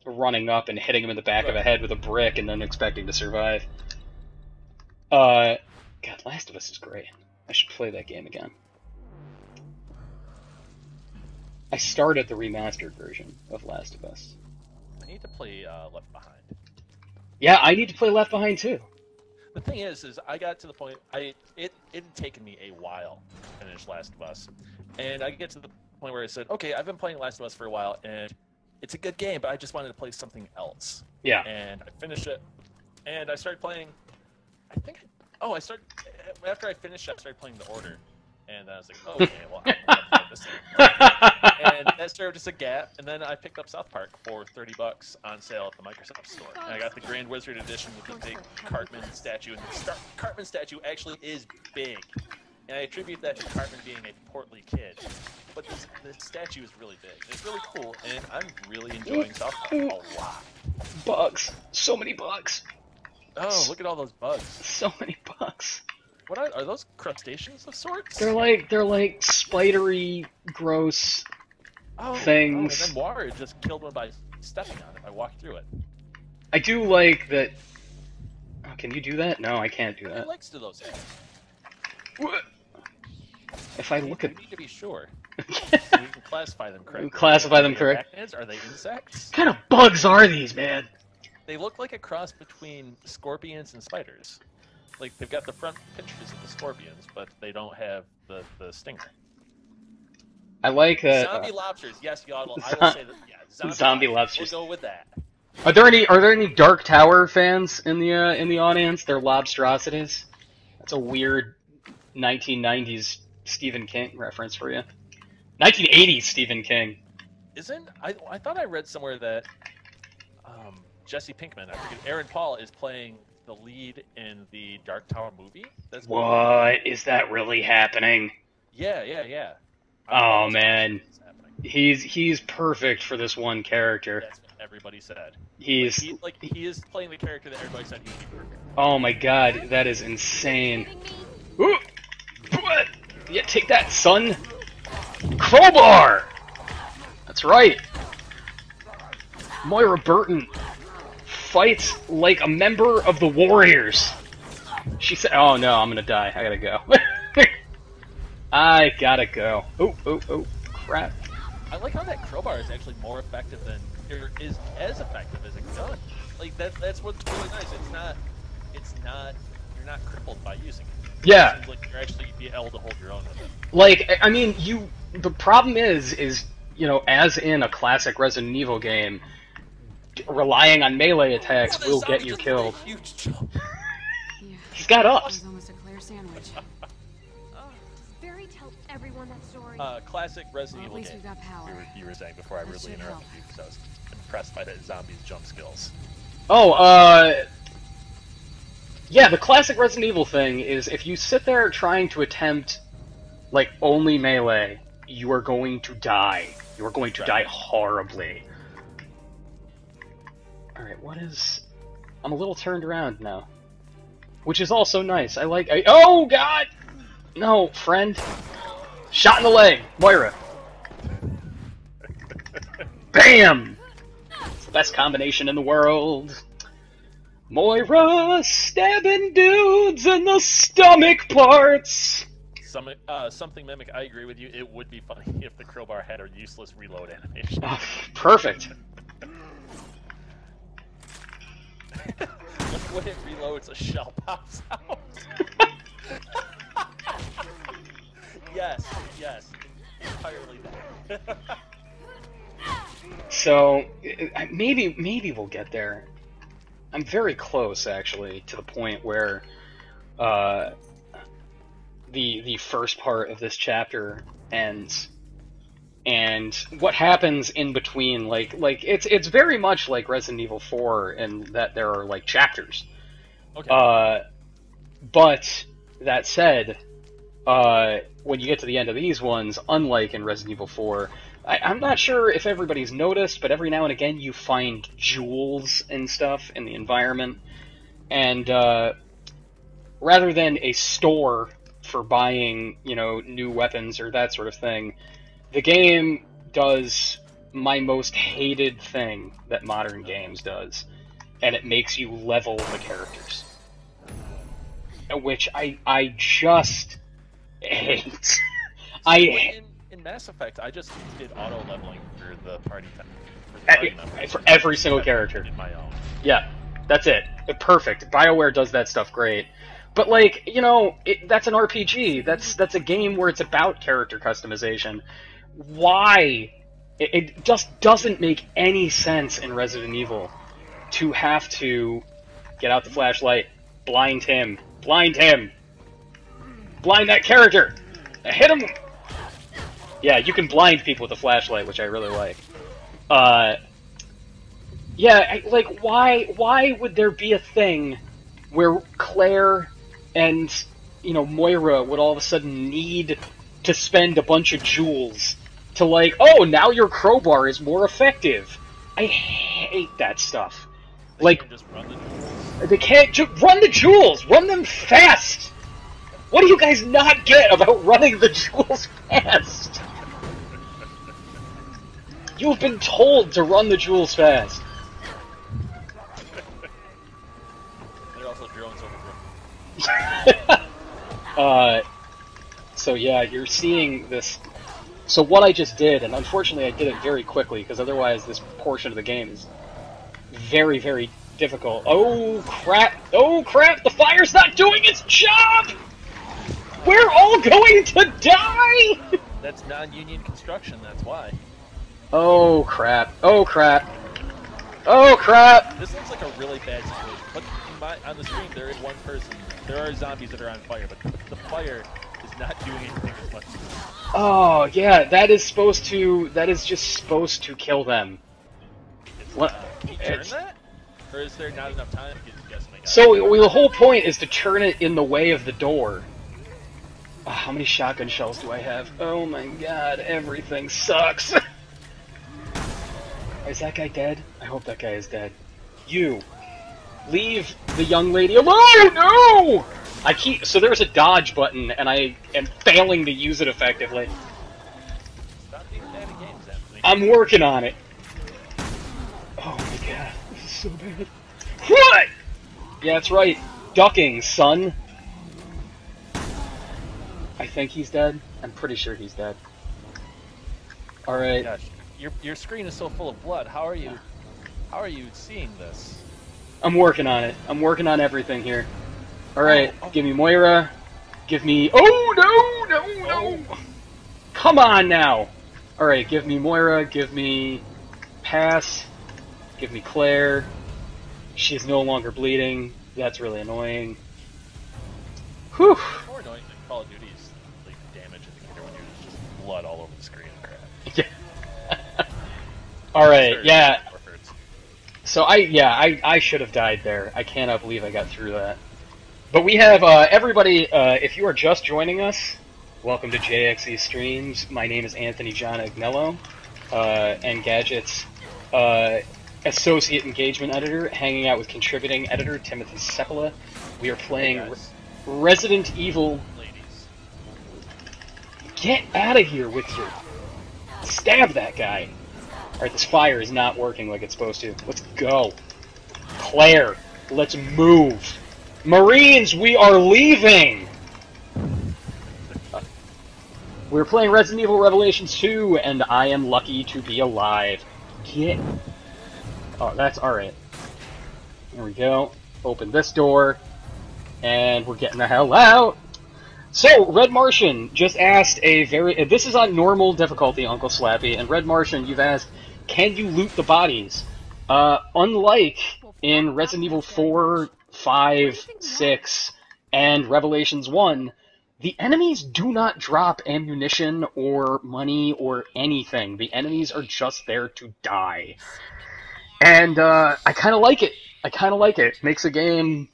running up and hitting him in the back of the head with a brick and then expecting to survive. God, Last of Us is great. I should play that game again. I started the remastered version of Last of Us. I need to play Left Behind. Yeah, I need to play Left Behind too. The thing is I got to the point it had taken me a while to finish Last of Us, and I get to the point where I said, okay, I've been playing Last of Us for a while, and it's a good game, but I just wanted to play something else. Yeah. And I finished it, and I started playing. After I finished it, I started playing The Order, and I was like, oh, okay, well, I'm gonna play this thing. And that served as a gap, and then I picked up South Park for $30 on sale at the Microsoft Store. And I got the Grand Wizard Edition with the big Cartman statue, and the Cartman statue actually is big. And I attribute that to Cartman being a portly kid. But the statue is really big. It's really cool, and I'm really enjoying South Park a lot. Bugs. So many bugs. Oh, look at all those bugs. So many bugs. What are those crustaceans of sorts? They're like spidery, gross things. And then Water just killed one by stepping on it. I walked through it. I do like that. Oh, can you do that? No, I can't do How that. many legs do those have? If I look at... I need to be sure. So we can classify them correctly. Classify them correct. Arachnids? Are they insects? What kind of bugs are these, man? They look like a cross between scorpions and spiders. Like, they've got the front pinchers of the scorpions, but they don't have the stinger. I like that. Zombie lobsters. Yes, Yodel. I will say that. Yeah, zombie lobsters. We'll go with that. Are there any Dark Tower fans in the audience? They're lobstrosities. That's a weird 1990s Stephen King reference for you. 1980s Stephen King. I thought I read somewhere that Jesse Pinkman, I forget, Aaron Paul is playing the lead in the Dark Tower movie. What is that really happening? Yeah. Oh man, he's perfect for this one character. That's what everybody said. He is playing the character that everybody said he would be perfect. Oh my god, that is insane. Ooh! What? Yeah, take that, son. Crowbar. That's right. Moira Burton fights like a member of the Warriors. She said, "Oh no, I'm gonna die. I gotta go. I gotta go." Oh, crap. I like how that crowbar is actually more effective than, or is as effective as a gun. Like that's what's really nice. You're not crippled by using it. Yeah. It seems like you're actually be able to hold your own with it. Like, I mean, the problem is, you know, as in a classic Resident Evil game, relying on melee attacks will get you killed. Huge jump. Yeah. He's got That ups. was almost a Claire sandwich. Does Barry tell everyone that story? Classic Resident Well, at Evil least game. we've got power. You were saying before I That really should interrupted help. you because I was impressed by that zombie's jump skills. Oh, yeah, the classic Resident Evil thing is if you sit there trying to attempt, like, only melee, you are going to die. You are going to die horribly. Alright, what is... I'm a little turned around now. Which is also nice. Oh, God! No, friend. Shot in the leg. Moira. Bam! It's the best combination in the world. Moira stabbing dudes in the stomach parts. Something Mimic, I agree with you. It would be funny if the crowbar had a useless reload animation. Oh, perfect. Like when it reloads, a shell pops out. Yes, entirely that. So maybe we'll get there. I'm very close, actually, to the point where the first part of this chapter ends, and what happens in between, like it's very much like Resident Evil 4 in that there are like chapters. Okay. But that said, when you get to the end of these ones, unlike in Resident Evil 4, I'm not sure if everybody's noticed, but every now and again you find jewels and stuff in the environment, and rather than a store for buying, you know, new weapons or that sort of thing, the game does my most hated thing that modern games does, and it makes you level the characters, which I just hate. In Mass Effect, I just did auto leveling for the party members. For every single character. In my own. Yeah, that's it. Perfect. BioWare does that stuff great. But, like, you know, that's an RPG. That's a game where it's about character customization. Why? It just doesn't make any sense in Resident Evil to have to get out the flashlight, blind him, blind that character, hit him. Yeah, you can blind people with a flashlight, which I really like. Yeah, like, why would there be a thing where Claire and, you know, Moira would all of a sudden need to spend a bunch of jewels to, like, oh, now your crowbar is more effective? I hate that stuff. Like, Just run the jewels. they can't run the jewels! Run them fast! What do you guys not get about running the jewels fast? You've been told to run the jewels fast. They're also drones over So yeah, you're seeing this. So what I just did, and unfortunately I did it very quickly, because otherwise this portion of the game is very, very difficult. Oh crap! Oh crap! The fire's not doing its job! We're all going to die! That's non-union construction, that's why. Oh crap! Oh crap! Oh crap! This looks like a really bad situation, but on the screen there is one person. There are zombies that are on fire, but the fire is not doing anything as much. Oh yeah, that is supposed to. That is just supposed to kill them. What? Can you turn that? Or is there not enough time to guess my guy? So the whole point is to turn it in the way of the door. Oh, how many shotgun shells do I have? Oh my god, everything sucks. Is that guy dead? I hope that guy is dead. You! Leave the young lady alone! No! So there's a dodge button, and I am failing to use it effectively. Stop being bad at games, Anthony. I'm working on it. Oh my god, this is so bad. What? Yeah, that's right. Ducking, son. I think he's dead. I'm pretty sure he's dead. Alright. Gosh, your screen is so full of blood. How are you seeing this? I'm working on it. I'm working on everything here. Alright, give me Moira. Give me... Oh, no! Come on now! Alright, give me Moira. Give me... Pass. Give me Claire. She's no longer bleeding. That's really annoying. Whew! More annoying than Call of Duty's like, damage indicator when there's just blood all over the screen and crap. Yeah. Alright, yeah. So I should have died there. I cannot believe I got through that. But we have, everybody, if you are just joining us, welcome to JXE Streams. My name is Anthony John Agnello, Engadget's Associate Engagement Editor, hanging out with Contributing Editor Timothy Seppala. We are playing Resident Evil... Ladies. Get out of here with your... Stab that guy! Alright, this fire is not working like it's supposed to. Let's go. Claire, let's move. Marines, we are leaving! We're playing Resident Evil Revelations 2, and I am lucky to be alive. Get... Oh, that's alright. There we go. Open this door, and we're getting the hell out! So, Red Martian just asked a very... This is on normal difficulty, Uncle Slappy, and Red Martian, you've asked, can you loot the bodies? Unlike in Resident Evil 4, 5, 6, and Revelations 1, the enemies do not drop ammunition or money or anything. The enemies are just there to die. And, I kinda like it. Makes a game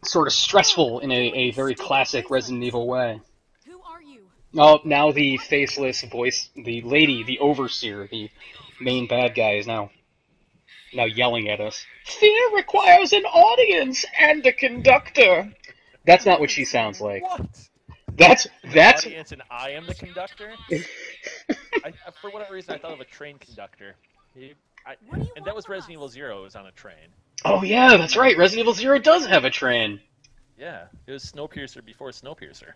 sort of stressful in a very classic Resident Evil way. Who are you? Oh, now the faceless voice, the lady, the overseer, the main bad guy is now yelling at us. Fear requires an audience and a conductor. That's not what she sounds like. What? That's Audience and I am the conductor? For whatever reason, I thought of a train conductor. And that was Resident Evil 0. It was on a train. Oh yeah, that's right. Resident Evil 0 does have a train. Yeah, it was Snowpiercer before Snowpiercer.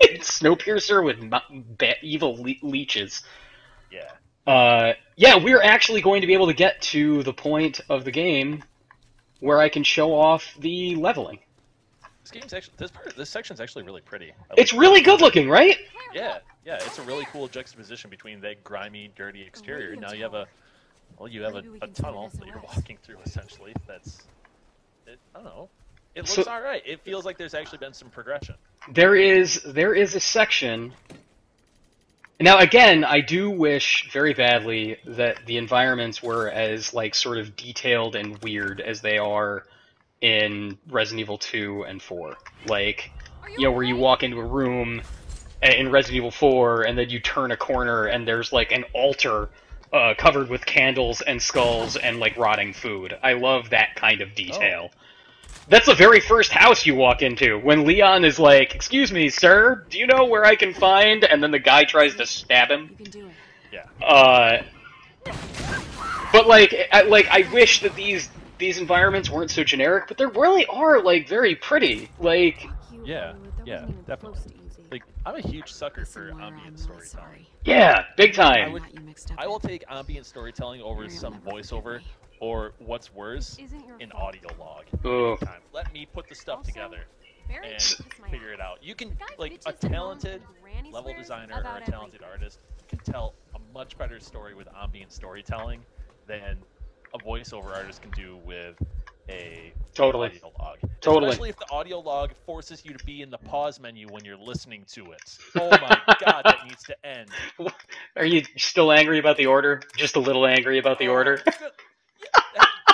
It's Snowpiercer with evil leeches. Yeah. Yeah, we're actually going to be able to get to the point of the game where I can show off the leveling. This game's actually this section's actually really pretty. It's really good looking, right? Yeah, it's a really cool juxtaposition between that grimy, dirty exterior. Now you have a tunnel that you're walking through essentially. I don't know. It looks alright. It feels like there's actually been some progression. There is a section. Now again, I do wish very badly that the environments were as like sort of detailed and weird as they are in Resident Evil 2 and 4. Like, you know, where you walk into a room in Resident Evil 4 and then you turn a corner and there's like an altar covered with candles and skulls and like rotting food. I love that kind of detail. Oh. That's the very first house you walk into, when Leon is like, "Excuse me, sir, do you know where I can find?" And then the guy tries to stab him. You can do it. Yeah. But I wish that these environments weren't so generic, but they really are like very pretty. Like, yeah, definitely. Like, I'm a huge sucker for ambient storytelling. Yeah, big time. I will take ambient storytelling over some voiceover, or what's worse, an audio log. Let me put the stuff together and figure it out. You can, like, a talented level designer or a talented artist can tell a much better story with ambient storytelling than a voiceover artist can do with a Totally. audio log. Totally. Especially if the audio log forces you to be in the pause menu when you're listening to it. Oh my god, that needs to end. Are you still angry about the order? Just a little angry about the order? Good.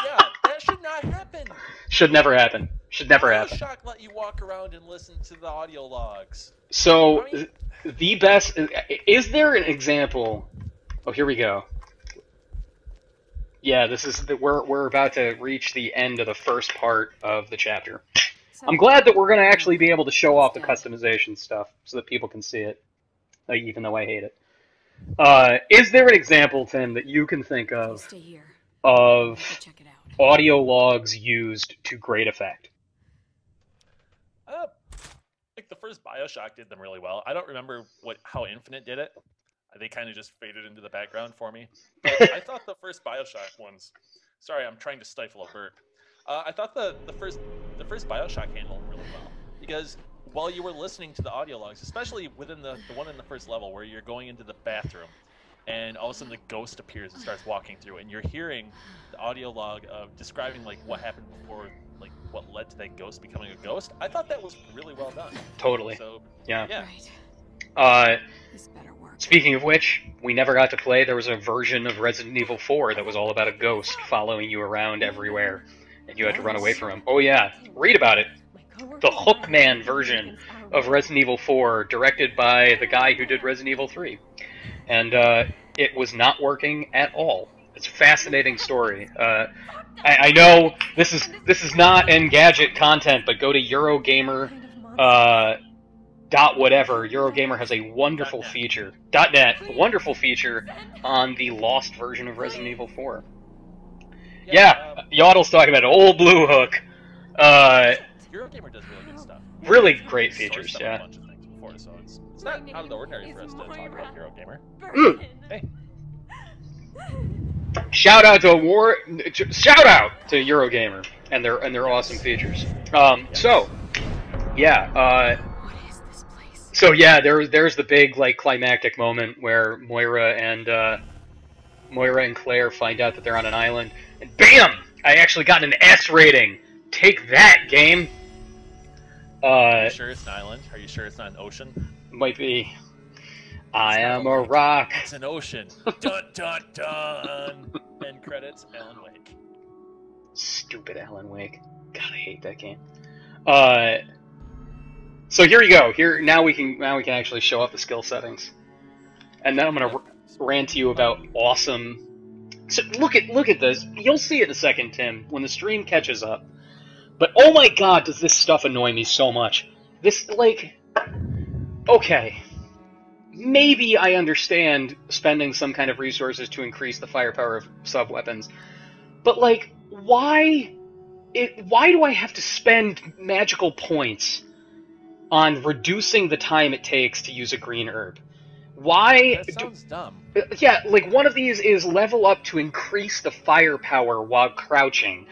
Yeah, that should not happen. Should never happen. Should never happen. Shock let you walk around and listen to the audio logs. So, I mean, the best... Is there an example... Oh, here we go. Yeah, this is... We're about to reach the end of the first part of the chapter. I'm glad that we're going to actually be able to show off the customization stuff so that people can see it, even though I hate it. Is there an example, Tim, that you can think of audio logs used to great effect? Like the first BioShock did them really well. I don't remember how Infinite did it. They kind of just faded into the background for me. But I thought the first BioShock ones... Sorry, I'm trying to stifle a burp. I thought the first BioShock handled really well. Because while you were listening to the audio logs, especially within the one in the first level where you're going into the bathroom, and all of a sudden the ghost appears and starts walking through, and you're hearing the audio log of describing like what happened before, like what led to that ghost becoming a ghost. I thought that was really well done. Totally. So, yeah. Right. This better work. Speaking of which, we never got to play. There was a version of Resident Evil 4 that was all about a ghost following you around everywhere, and you had to run away from him. Oh yeah, read about it. The Hookman version of Resident Evil 4, directed by the guy who did Resident Evil 3. And it was not working at all. It's a fascinating story. I know this is not Engadget content, but go to Eurogamer .whatever. Eurogamer has a wonderful feature. .net, a wonderful feature on the lost version of Resident Evil 4. Yeah, Yodel's talking about Old Blue Hook. Eurogamer does really good stuff. Really great features, yeah. A bunch of things before, so it's not out of the ordinary for us to talk about Eurogamer. Hey. Shout out to Eurogamer and their awesome features. So yeah, so yeah, there's the big like climactic moment where Moira and Claire find out that they're on an island, and BAM! I actually got an S rating. Take that, game. Are you sure it's an island? Are you sure it's not an ocean? Might be. I am a rock. It's an ocean. Dun dun dun. End credits. Alan Wake. Stupid Alan Wake. God, I hate that game. So here you go. Here now we can actually show off the skill settings, and then I'm gonna rant to you about awesome. So look at this. You'll see it in a second, Tim, when the stream catches up. But oh my god, does this stuff annoy me so much. This, like... Okay. Maybe I understand spending some kind of resources to increase the firepower of sub-weapons. But, like, why do I have to spend magical points on reducing the time it takes to use a green herb? Why? That sounds dumb. Yeah, like, one of these is level up to increase the firepower while crouching.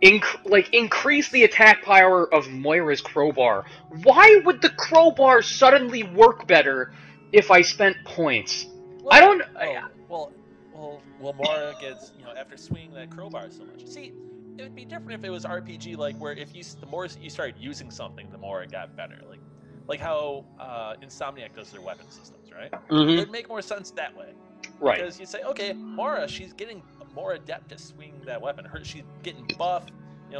Increase the attack power of Moira's crowbar. Why would the crowbar suddenly work better if I spent points? Well, I don't... Well, Moira gets, after swinging that crowbar so much. See, it would be different if it was RPG, like, where the more you started using something, the more it got better. Like how Insomniac does their weapon systems, right? Mm-hmm. It would make more sense that way. Right. Because you say, okay, Moira, she's getting more adept at swinging that weapon. She's getting buff.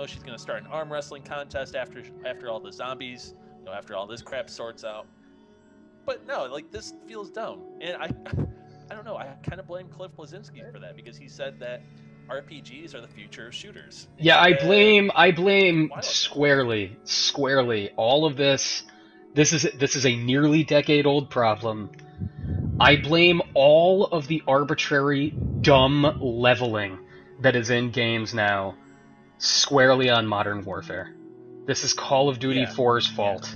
She's going to start an arm wrestling contest after all the zombies, after all this crap sorts out. But no, like, this feels dumb. And I don't know, I kind of blame Cliff Bleszinski for that, because he said that RPGs are the future of shooters. Yeah, I blame squarely all of this. This is a nearly decade-old problem. I blame all of the arbitrary, dumb leveling that is in games now squarely on Modern Warfare. This is Call of Duty 4's fault.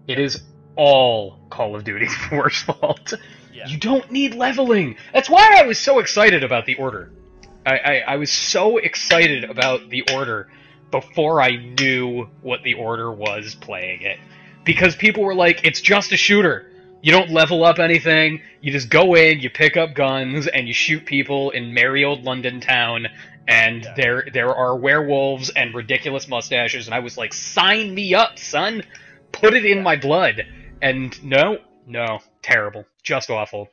Yeah. It is all Call of Duty 4's fault. Yeah. You don't need leveling! That's why I was so excited about the Order. I was so excited about the Order before I knew what the Order was playing it. Because people were like, it's just a shooter. You don't level up anything, you just go in, you pick up guns, and you shoot people in merry old London town, And there are werewolves and ridiculous mustaches, and I was like, sign me up, son! Put it in my blood. And no, terrible. Just awful.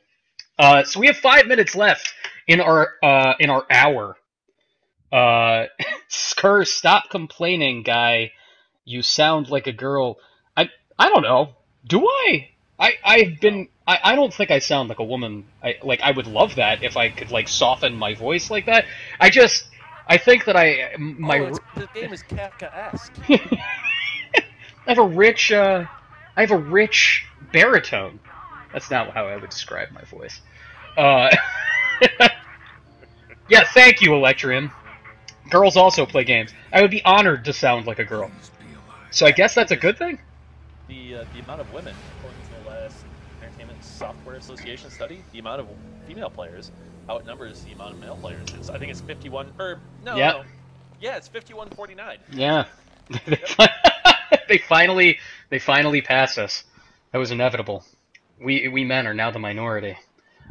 So we have 5 minutes left in our hour. Skur, stop complaining, guy. You sound like a girl. I don't know. Do I? I don't think I sound like a woman. I would love that if I could, like, soften my voice like that. I think that the game is Kafka-esque. I have a rich baritone. That's not how I would describe my voice. Yeah, thank you, Electrium. Girls also play games. I would be honored to sound like a girl. So I guess that's a good thing? The amount of women, according to the last Entertainment Software Association study, the amount of female players outnumbers the amount of male players. I think it's 51, or no, yep. No. Yeah, it's 51-49. Yeah. They finally passed us. That was inevitable. We men are now the minority.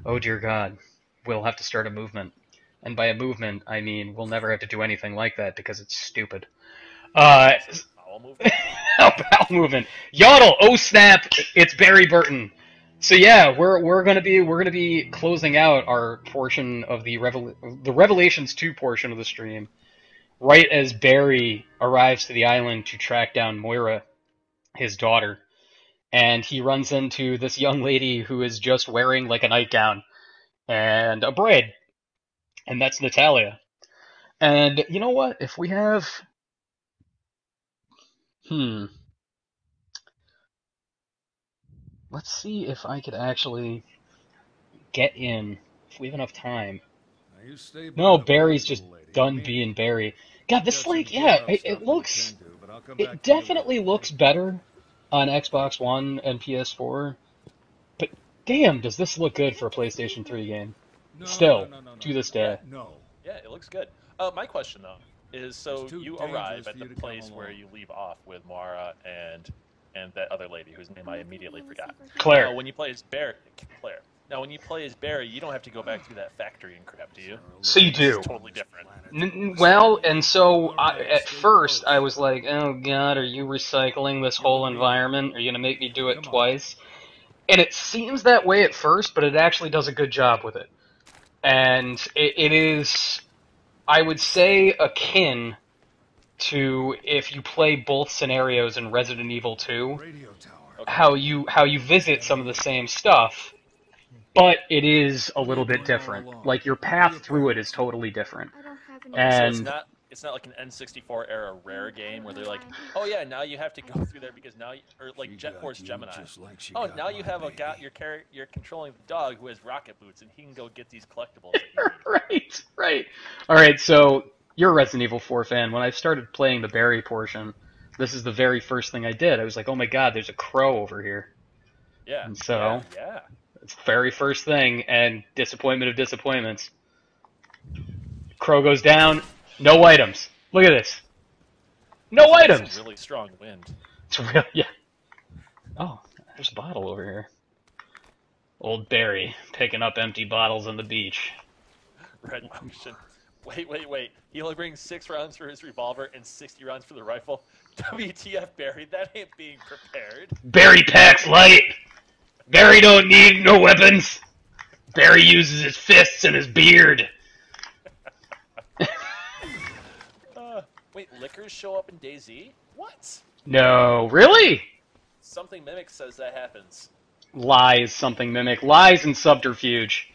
Oh dear God. We'll have to start a movement. And by a movement, I mean we'll never have to do anything like that because it's stupid. Bowel movement? Bowel movement. Yodel! Oh snap! It's Barry Burton. So yeah, we're gonna be closing out our portion of the Revelations 2 portion of the stream, right as Barry arrives to the island to track down Moira, his daughter, and he runs into this young lady who is just wearing like a nightgown and a braid, and that's Natalia. And you know what? If we have, let's see if I could actually get in, if we have enough time. No, Barry's just done being Barry. God, this, like, yeah, it definitely looks better on Xbox One and PS4, but damn, does this look good for a PlayStation 3 game. Still, to this day. Yeah, it looks good. My question, though, is so you arrive at the place where you leave off with Moira and that other lady whose name I immediately forgot. Claire. Now, when you play as Barry, Claire. Now, when you play as Barry, you don't have to go back through that factory and crap, do you? So you do. It's totally different. Well, and so at first I was like, oh God, are you recycling this whole environment? Are you going to make me do it twice? And it seems that way at first, but it actually does a good job with it. And it is, I would say, akin to if you play both scenarios in Resident Evil 2, how you visit some of the same stuff, but it is a little bit different. Like, your path through it is totally different. And so it's not like an N64 era rare game where they're like, oh yeah, now you have to go through there because now, or like Jet Force Gemini. Oh, now you have you're controlling the dog who has rocket boots and he can go get these collectibles. Right. All right, so you're a Resident Evil 4 fan. When I started playing the Barry portion, this is the very first thing I did. I was like, oh my God, there's a crow over here. Yeah. And so, yeah. it's the very first thing, and disappointment of disappointments. Crow goes down, no items. Look at this. No items! It's a really strong wind. It's real, yeah. Oh, there's a bottle over here. Old Barry, picking up empty bottles on the beach. Red motion. Wait. He only brings 6 rounds for his revolver and 60 rounds for the rifle. WTF, Barry, that ain't being prepared. Barry packs light! Barry don't need no weapons! Barry uses his fists and his beard! Wait, liquors show up in DayZ? What? No, really? Something Mimic says that happens. Lies, Something Mimic. Lies and subterfuge.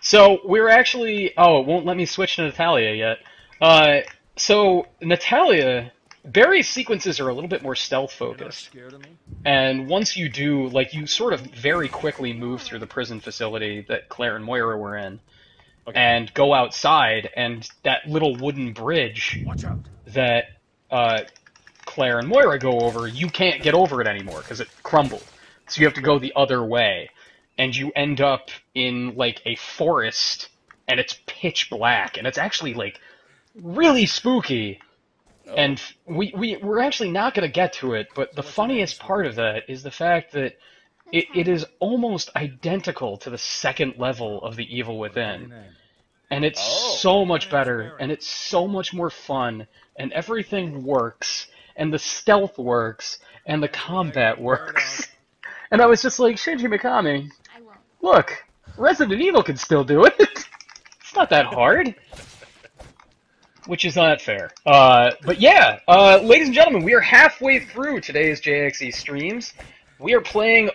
So, we're actually... Oh, it won't let me switch to Natalia yet. So, Natalia... Barry's sequences are a little bit more stealth-focused. And once you do, like, you sort of very quickly move through the prison facility that Claire and Moira were in. Okay. And go outside, and that little wooden bridge that Claire and Moira go over, you can't get over it anymore, because it crumbled. So you have to go the other way. And you end up in, like, a forest, and it's pitch black, and it's actually, like, really spooky. Oh. And we're actually not going to get to it, but the funniest part of that is the fact that it is almost identical to the second level of the Evil Within. and it's Oh. so much better, Transparent. and it's so much more fun, and everything works, and the stealth works, and the That's right, combat wear it works. And I was just like, Shinji Mikami, I won't. look, Resident Evil can still do it. It's not that hard. Which is not fair. But yeah, ladies and gentlemen, we are halfway through today's JXE Streams. We are playing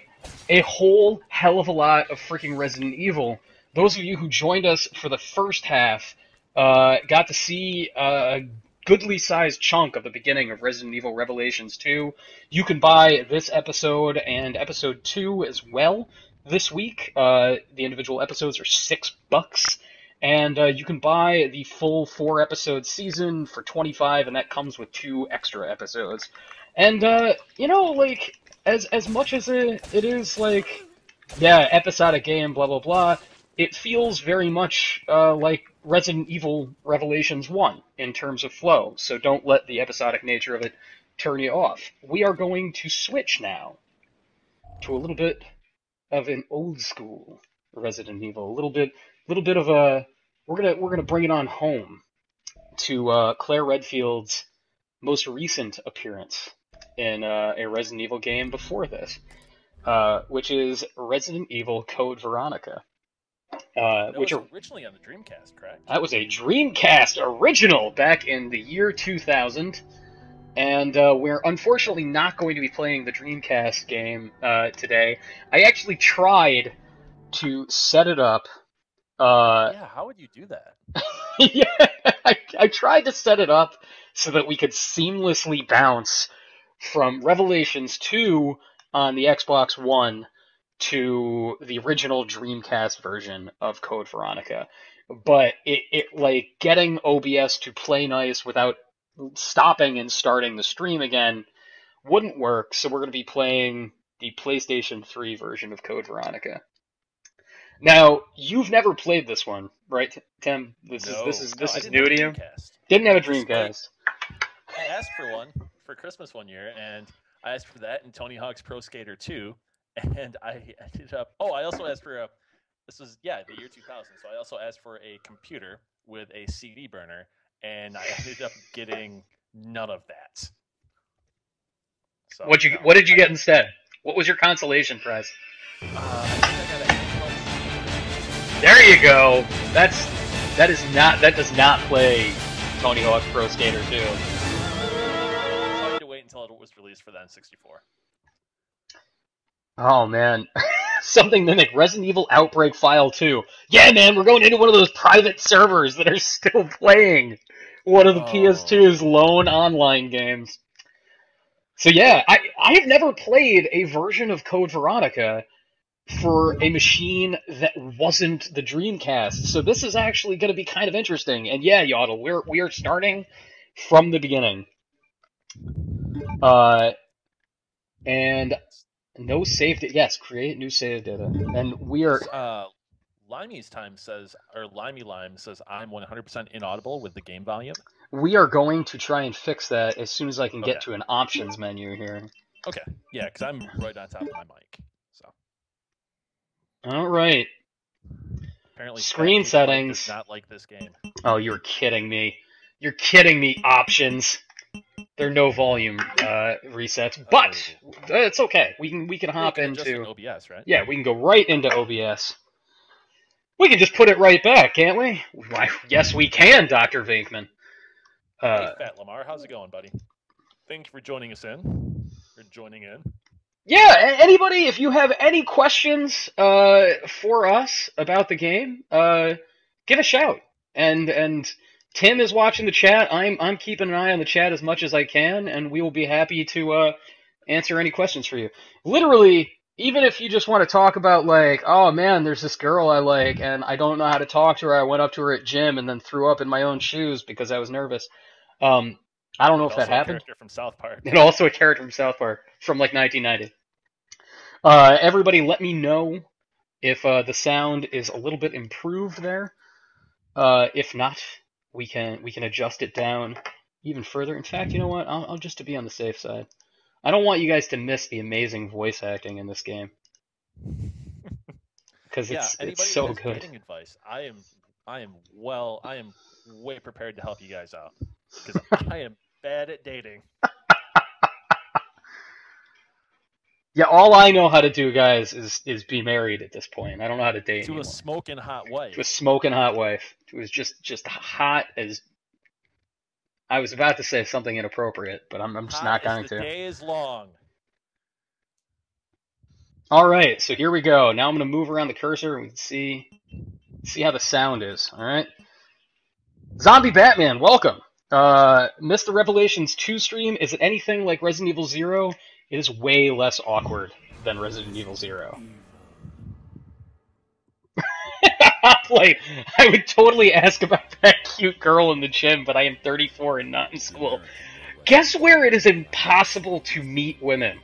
a whole hell of a lot of freaking Resident Evil. Those of you who joined us for the first half got to see a goodly sized chunk of the beginning of Resident Evil Revelations 2. You can buy this episode and episode 2 as well this week. The individual episodes are $6. And you can buy the full 4-episode season for $25, and that comes with 2 extra episodes. And you know, like as much as it is like, yeah, episodic game, blah blah blah, it feels very much like Resident Evil Revelations 1 in terms of flow. So don't let the episodic nature of it turn you off. We are going to switch now to a little bit of an old school Resident Evil, a little bit of a we're gonna bring it on home to Claire Redfield's most recent appearance in a Resident Evil game before this, which is Resident Evil Code Veronica. That Which was originally on the Dreamcast, correct? that was a Dreamcast original back in the year 2000, and we're unfortunately not going to be playing the Dreamcast game today. I actually tried to set it up. Yeah, how would you do that? Yeah, I tried to set it up so that we could seamlessly bounce from Revelations 2 on the Xbox One to the original Dreamcast version of Code Veronica. But it like getting OBS to play nice without stopping and starting the stream again wouldn't work, so we're going to be playing the PlayStation 3 version of Code Veronica. Now, you've never played this one, right, Tim? This is new to you. Dreamcast. Didn't have a Despite- Dreamcast. I asked for one for Christmas one year, and I asked for that and Tony Hawk's Pro Skater 2, and I ended up. Oh, I also asked for this was the year 2000, so I also asked for a computer with a CD burner, and I ended up getting none of that. So, What did you get instead? What was your consolation prize? I think I got a handheld. There you go. That does not play Tony Hawk Pro Skater 2. So I had to wait until it was released for the N64. Oh man. Something mimic Resident Evil Outbreak File 2. Yeah, man, we're going into one of those private servers that are still playing one of the PS2's lone online games. So yeah, I have never played a version of Code Veronica for a machine that wasn't the Dreamcast. So this is actually going to be kind of interesting. And yeah, Yodel, we are starting from the beginning. And no save data. Yes, create new save data. And we are... Limey Lime says, I'm 100% inaudible with the game volume. We are going to try and fix that as soon as I can get to an options menu here. Okay, yeah, because I'm right on top of my mic. So. All right. Apparently, screen settings. Does not like this game. Oh, you're kidding me. You're kidding me. Options. There are no volume resets, but it's okay. We can hop into OBS, right? Yeah, we can go right into OBS. We can just put it right back, can't we? Why, yes, we can, Dr. Vinkman. Hey, Fat Lamar, how's it going, buddy? Thank you for joining us in. Or joining in. Yeah, anybody, if you have any questions for us about the game, give a shout. And Tim is watching the chat. I'm keeping an eye on the chat as much as I can, and we will be happy to answer any questions for you. Literally, even if you just want to talk about, like, oh man, there's this girl I like, and I don't know how to talk to her. I went up to her at gym and then threw up in my own shoes because I was nervous. I don't know if that happened. Also a character from South Park. And also a character from South Park from like 1990. Everybody, let me know if the sound is a little bit improved there. If not, we can adjust it down even further. In fact, you know what? I'll just to be on the safe side. I don't want you guys to miss the amazing voice acting in this game because it's so good. Advice, I am I am way prepared to help you guys out because I am bad at dating. Yeah, all I know how to do, guys, is be married at this point. I don't know how to date To anymore. a smoking hot wife. To a smoking hot wife. It was just hot as. I was about to say something inappropriate, but I'm just not going the to. day is long. All right, so here we go. Now I'm going to move around the cursor and we can see how the sound is. All right, Zombie Batman, welcome. Missed the Revelations 2 stream. Is it anything like Resident Evil 0? It is way less awkward than Resident Evil 0. Like, I would totally ask about that cute girl in the gym, but I am 34 and not in school. Guess where it is impossible to meet women?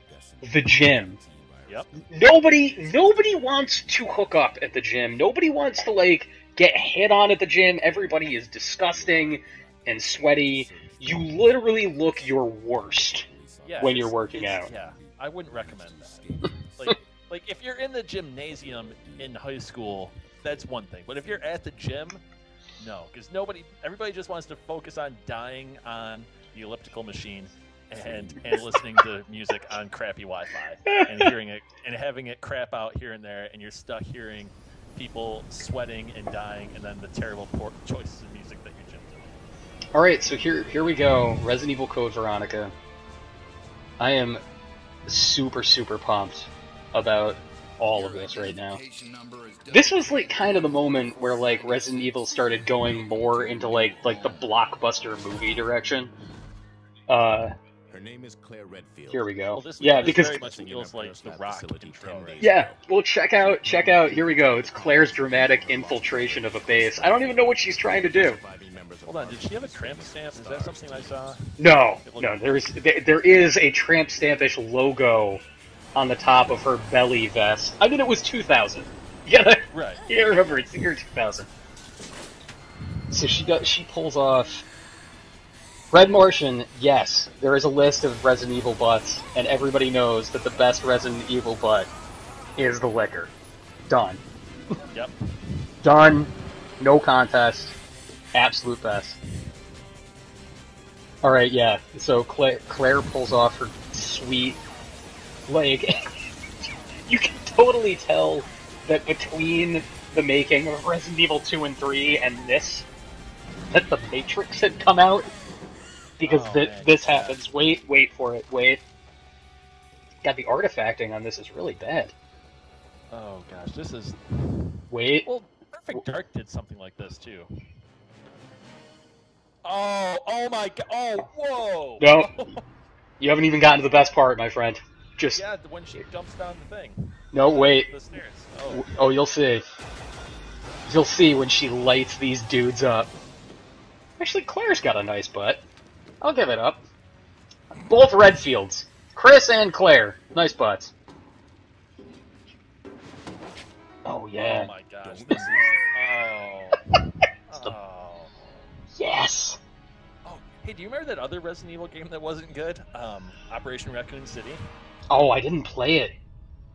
The gym. Yep. Nobody wants to hook up at the gym. Nobody wants to, like, get hit on at the gym. Everybody is disgusting and sweaty. You literally look your worst when you're working out. Yeah, I wouldn't recommend that. like if you're in the gymnasium in high school, that's one thing. But if you're at the gym, no, because everybody just wants to focus on dying on the elliptical machine and listening to music on crappy Wi-Fi and hearing it and having it crap out here and there, and you're stuck hearing people sweating and dying, and then the terrible poor choices of music that your gym doing. All right, so here we go. Resident Evil Code Veronica. I am super pumped about all of this right now. This was like kind of the moment where like Resident Evil started going more into like the blockbuster movie direction. Her name is Claire Redfield. Here we go. Well, this because very much feels like the Rock intro. Right? Yeah, well check out. Here we go. It's Claire's dramatic infiltration of a base. I don't even know what she's trying to do. Hold on, did she have a tramp stamp? Is that something I saw? No. There is a tramp stampish logo on the top of her belly vest. I mean, it was 2000. Right. Yeah, remember it's the year 2000. So she pulls off. Red Martian, yes, there is a list of Resident Evil butts, and everybody knows that the best Resident Evil butt is the liquor. Done. Yep. Done. No contest. Absolute best. Alright, yeah, so Claire pulls off her sweet, like, you can totally tell that between the making of Resident Evil 2 and 3 and this, that the Matrix had come out. Because this happens. Wait for it. Wait. God, the artifacting on this is really bad. Oh gosh, this is. Wait. Well, Perfect Dark did something like this too. Oh my god! Oh, whoa! No, you haven't even gotten to the best part, my friend. Just. Yeah, when she jumps down the thing. No, wait. The stairs. Oh, you'll see. You'll see when she lights these dudes up. Actually, Claire's got a nice butt. I'll give it up. Both Redfields. Chris and Claire. Nice butts. Oh, yeah. Oh my gosh, this is... Oh. Yes! Oh, hey, do you remember that other Resident Evil game that wasn't good? Operation Raccoon City? Oh, I didn't play it.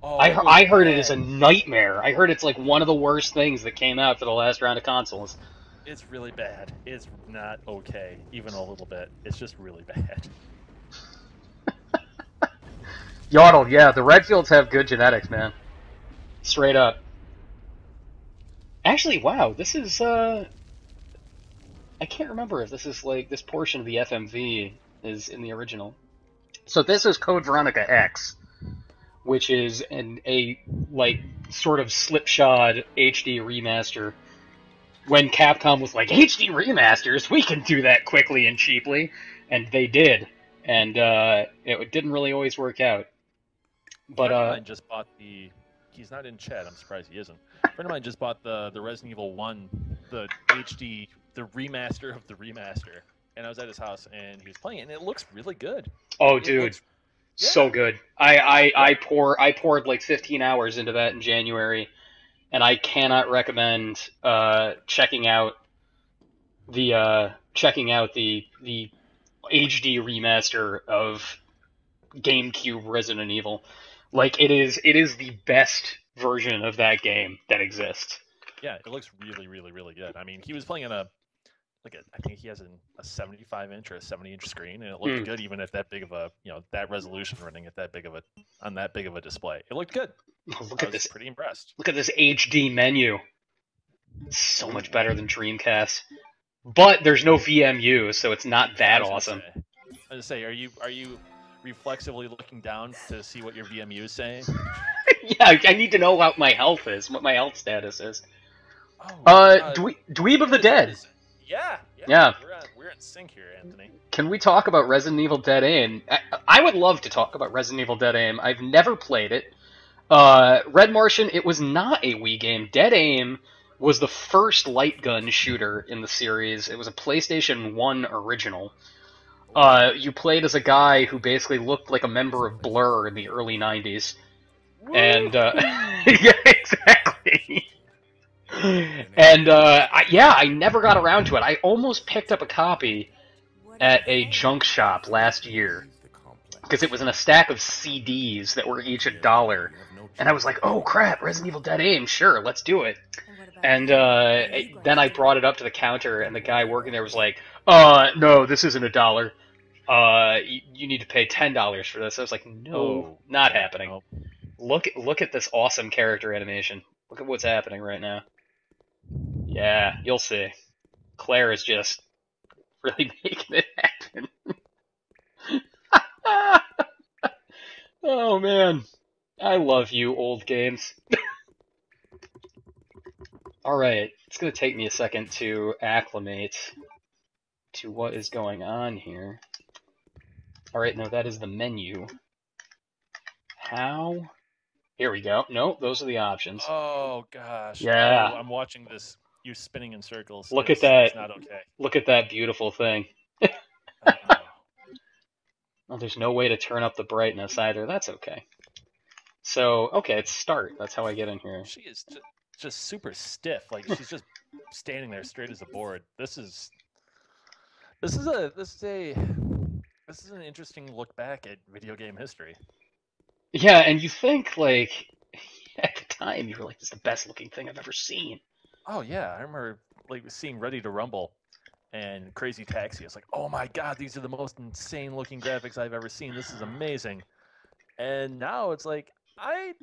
Oh, I heard it is a nightmare. I heard it's like one of the worst things that came out for the last round of consoles. It's really bad. It's not okay, even a little bit. It's just really bad. Yodel, yeah, the Redfields have good genetics, man. Straight up. Actually, wow, this is, I can't remember if this is, like, this portion of the FMV is in the original. So this is Code Veronica X, which is a sort of slipshod HD remaster. When Capcom was like, HD remasters, we can do that quickly and cheaply, and they did, and it didn't really always work out. But a friend of mine just bought the. He's not in chat. I'm surprised he isn't. A friend of mine just bought the Resident Evil 1, the HD, the remaster of the remaster, and I was at his house and he was playing it, and it looks really good. Oh, dude, so good. I poured like 15 hours into that in January. And I cannot recommend checking out the HD remaster of GameCube Resident Evil. Like it is the best version of that game that exists. Yeah, it looks really, really, really good. I mean, he was playing on I think he has a 75-inch or a 70-inch screen, and it looked good even at that big of a, that resolution running at that big of a display. It looked good. Look I at was this. pretty impressed. Look at this HD menu. So much better than Dreamcast. But there's no VMU, so it's not that awesome. I was gonna say, are you reflexively looking down to see what your VMU is saying? Yeah, I need to know what my health is, what my health status is. Dweeb of the Dead. Yeah. We're in sync here, Anthony. Can we talk about Resident Evil Dead Aim? I would love to talk about Resident Evil Dead Aim. I've never played it. Red Martian, it was not a Wii game. Dead Aim was the first light gun shooter in the series. It was a PlayStation 1 original. You played as a guy who basically looked like a member of Blur in the early 90s. And, yeah, exactly. And, I never got around to it. I almost picked up a copy at a junk shop last year, because it was in a stack of CDs that were each $1. And I was like, oh crap, Resident Evil Dead Aim, sure, let's do it. And then I brought it up to the counter, and the guy working there was like, no, this isn't $1. You need to pay $10 for this. I was like, no, not happening. Nope. Look at this awesome character animation. Look at what's happening right now. Yeah, you'll see. Claire is just really making it happen. Oh man, I love you, old games. Alright, it's gonna take me a second to acclimate to what is going on here. Alright, no, that is the menu. How? Here we go. No, those are the options. Oh gosh. Yeah. Oh, I'm watching this. You spinning in circles. Look at that. It's not okay. Look at that beautiful thing. Well, there's no way to turn up the brightness either. That's okay. So, okay, it's start. That's how I get in here. She is just super stiff. Like she's just standing there straight as a board. This is an interesting look back at video game history. Yeah, and you think, like, at the time, you were like, this is the best looking thing I've ever seen. Oh, yeah. I remember, like, seeing Ready to Rumble and Crazy Taxi. I was like, oh my god, these are the most insane looking graphics I've ever seen. This is amazing. And now it's like, I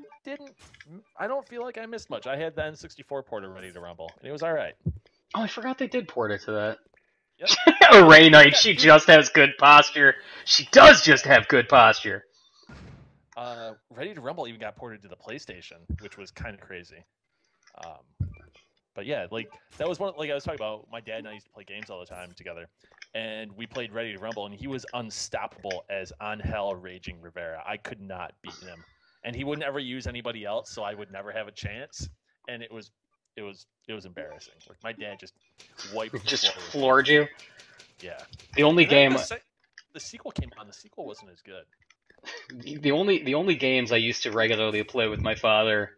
don't feel like I missed much. I had the N64 port of Ready to Rumble, and it was alright. Oh, I forgot they did port it to that. Yep. Ray Knight, she just has good posture. She does just have good posture. Ready to Rumble even got ported to the PlayStation, which was kind of crazy. But yeah, like that was one. Like I was talking about, my dad and I used to play games all the time together, and we played Ready to Rumble, and he was unstoppable as Angel Raging Rivera. I could not beat him, and he wouldn't ever use anybody else, so I would never have a chance. And it was embarrassing. Like my dad just wiped. Just floored you. Yeah. The only game. The sequel came on. The sequel wasn't as good. The only games I used to regularly play with my father,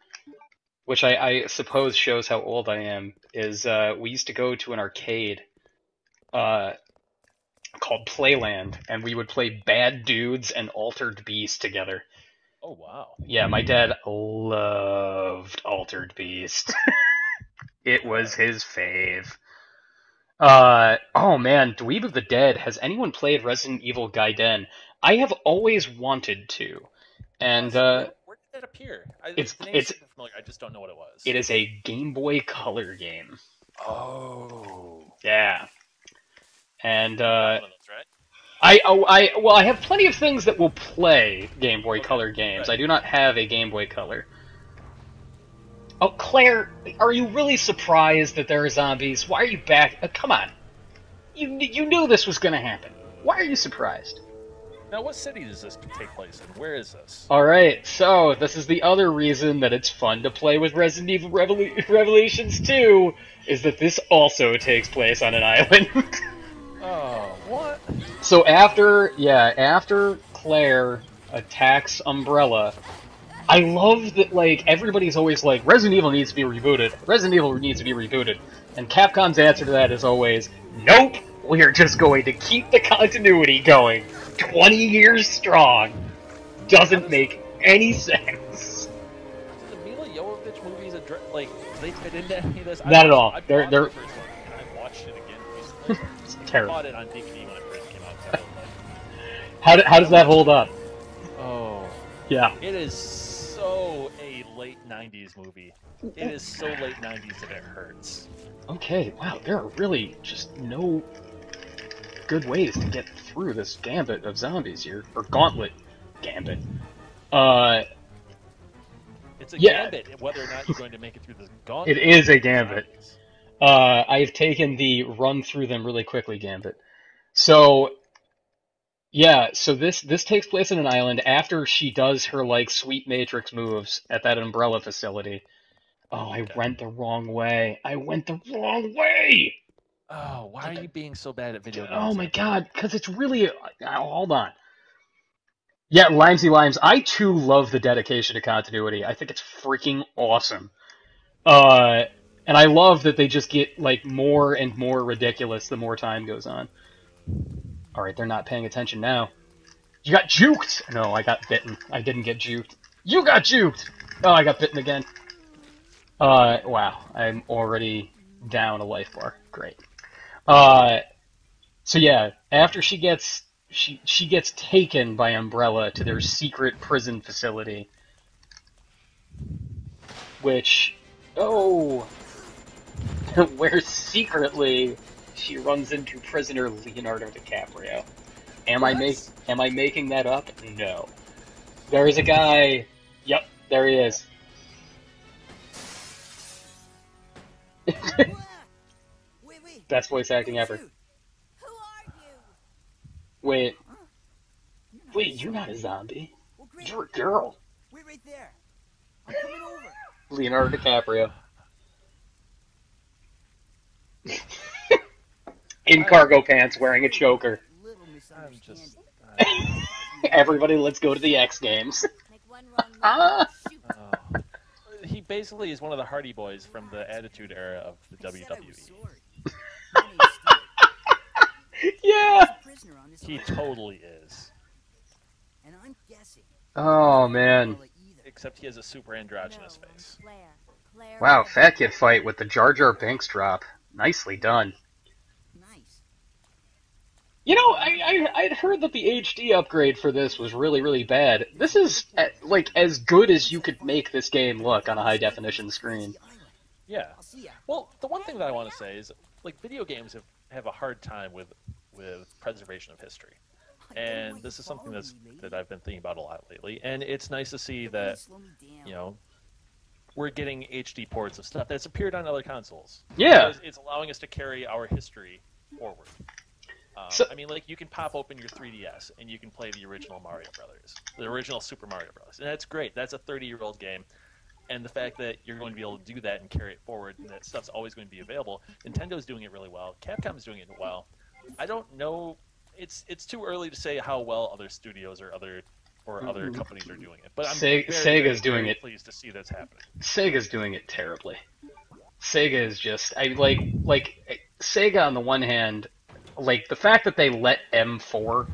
which I suppose shows how old I am, is we used to go to an arcade called Playland, and we would play Bad Dudes and Altered Beast together. Oh wow. Yeah, my dad loved Altered Beast. It was his fave. Oh man, Dweeb of the Dead. Has anyone played Resident Evil Gaiden? I have always wanted to, and where did that appear? It's super familiar. I just don't know what it was. It is a Game Boy Color game. Oh. Yeah. And One of those, right? I have plenty of things that will play Game Boy Color games. Right. I do not have a Game Boy Color. Oh, Claire, are you really surprised that there are zombies? Why are you back? Come on. You knew this was going to happen. Why are you surprised? Now, what city does this take place in? Where is this? Alright, so this is the other reason that it's fun to play with Resident Evil Revelations 2, is that this also takes place on an island. Oh, what? So after Claire attacks Umbrella, I love that, like, everybody's always like, Resident Evil needs to be rebooted. Resident Evil needs to be rebooted. And Capcom's answer to that is always, nope, we are just going to keep the continuity going. 20 years strong. Doesn't make any sense. Does Mila Jovovich Savage movies like do they fit into any of this? Not at all. I They're the first one, and I watched it again recently. it's I terrible. bought it on DVD when it first came out. So I was like, How does that hold up? oh, Yeah. it is so a late '90s movie. It is so late '90s that it hurts. Okay. Wow. There are really just no good ways to get through this gambit of zombies here, or gauntlet gambit. It's a Yeah. gambit whether or not you're going to make it through the gauntlet. It is a gambit. I've taken the run through them really quickly gambit. So, yeah, so this takes place in an island after she does her, like, sweet Matrix moves at that Umbrella facility. Oh, I went the wrong way. I went the wrong way! Oh, why are you being so bad at video games? Oh my god, because it's really... hold on. Yeah, Limesy Limes, I too love the dedication to continuity. I think it's freaking awesome. And I love that they just get, like, more and more ridiculous the more time goes on. Alright, they're not paying attention now. You got juked! No, I got bitten. I didn't get juked. You got juked! Oh, I got bitten again. Wow. I'm already down a life bar. Great. So yeah, after she gets taken by Umbrella to their secret prison facility, which, where secretly she runs into prisoner Leonardo DiCaprio. Am I making that up? No. There is a guy. Yep, there he is. Best voice acting ever. Who are you? Wait, you're not a zombie. Well, great. You're a girl. Wait right there. I'm coming over. Leonardo DiCaprio. In cargo pants, wearing a choker. Little I'm just. Everybody, let's go to the X Games. Make one wrong move. Shoot. He basically is one of the Hardy Boys from the Attitude Era of the WWE. Yeah. He totally is. And I'm guessing. Oh man. Except he has a super androgynous face. Wow, Fat Kid fight with the Jar Jar Binks drop. Nicely done. Nice. You know, I'd heard that the HD upgrade for this was really, really bad. This is, like, as good as you could make this game look on a high-definition screen. Yeah. Well, the one thing that I want to say is, like, video games have a hard time with preservation of history. And this is something that I've been thinking about a lot lately. And it's nice to see that, you know, we're getting HD ports of stuff that's appeared on other consoles. Yeah. Because it's allowing us to carry our history forward. I mean, like, you can pop open your 3DS and you can play the original Mario Brothers, the original Super Mario Brothers, and that's great. That's a 30-year-old game, and the fact that you're going to be able to do that and carry it forward, and that stuff's always going to be available. Nintendo's doing it really well. Capcom's doing it well. I don't know. It's too early to say how well other studios or other companies are doing it, but I'm Sega's doing it. Pleased to see that's happening. Sega's doing it terribly. Sega is just like Sega on the one hand. Like, the fact that they let M4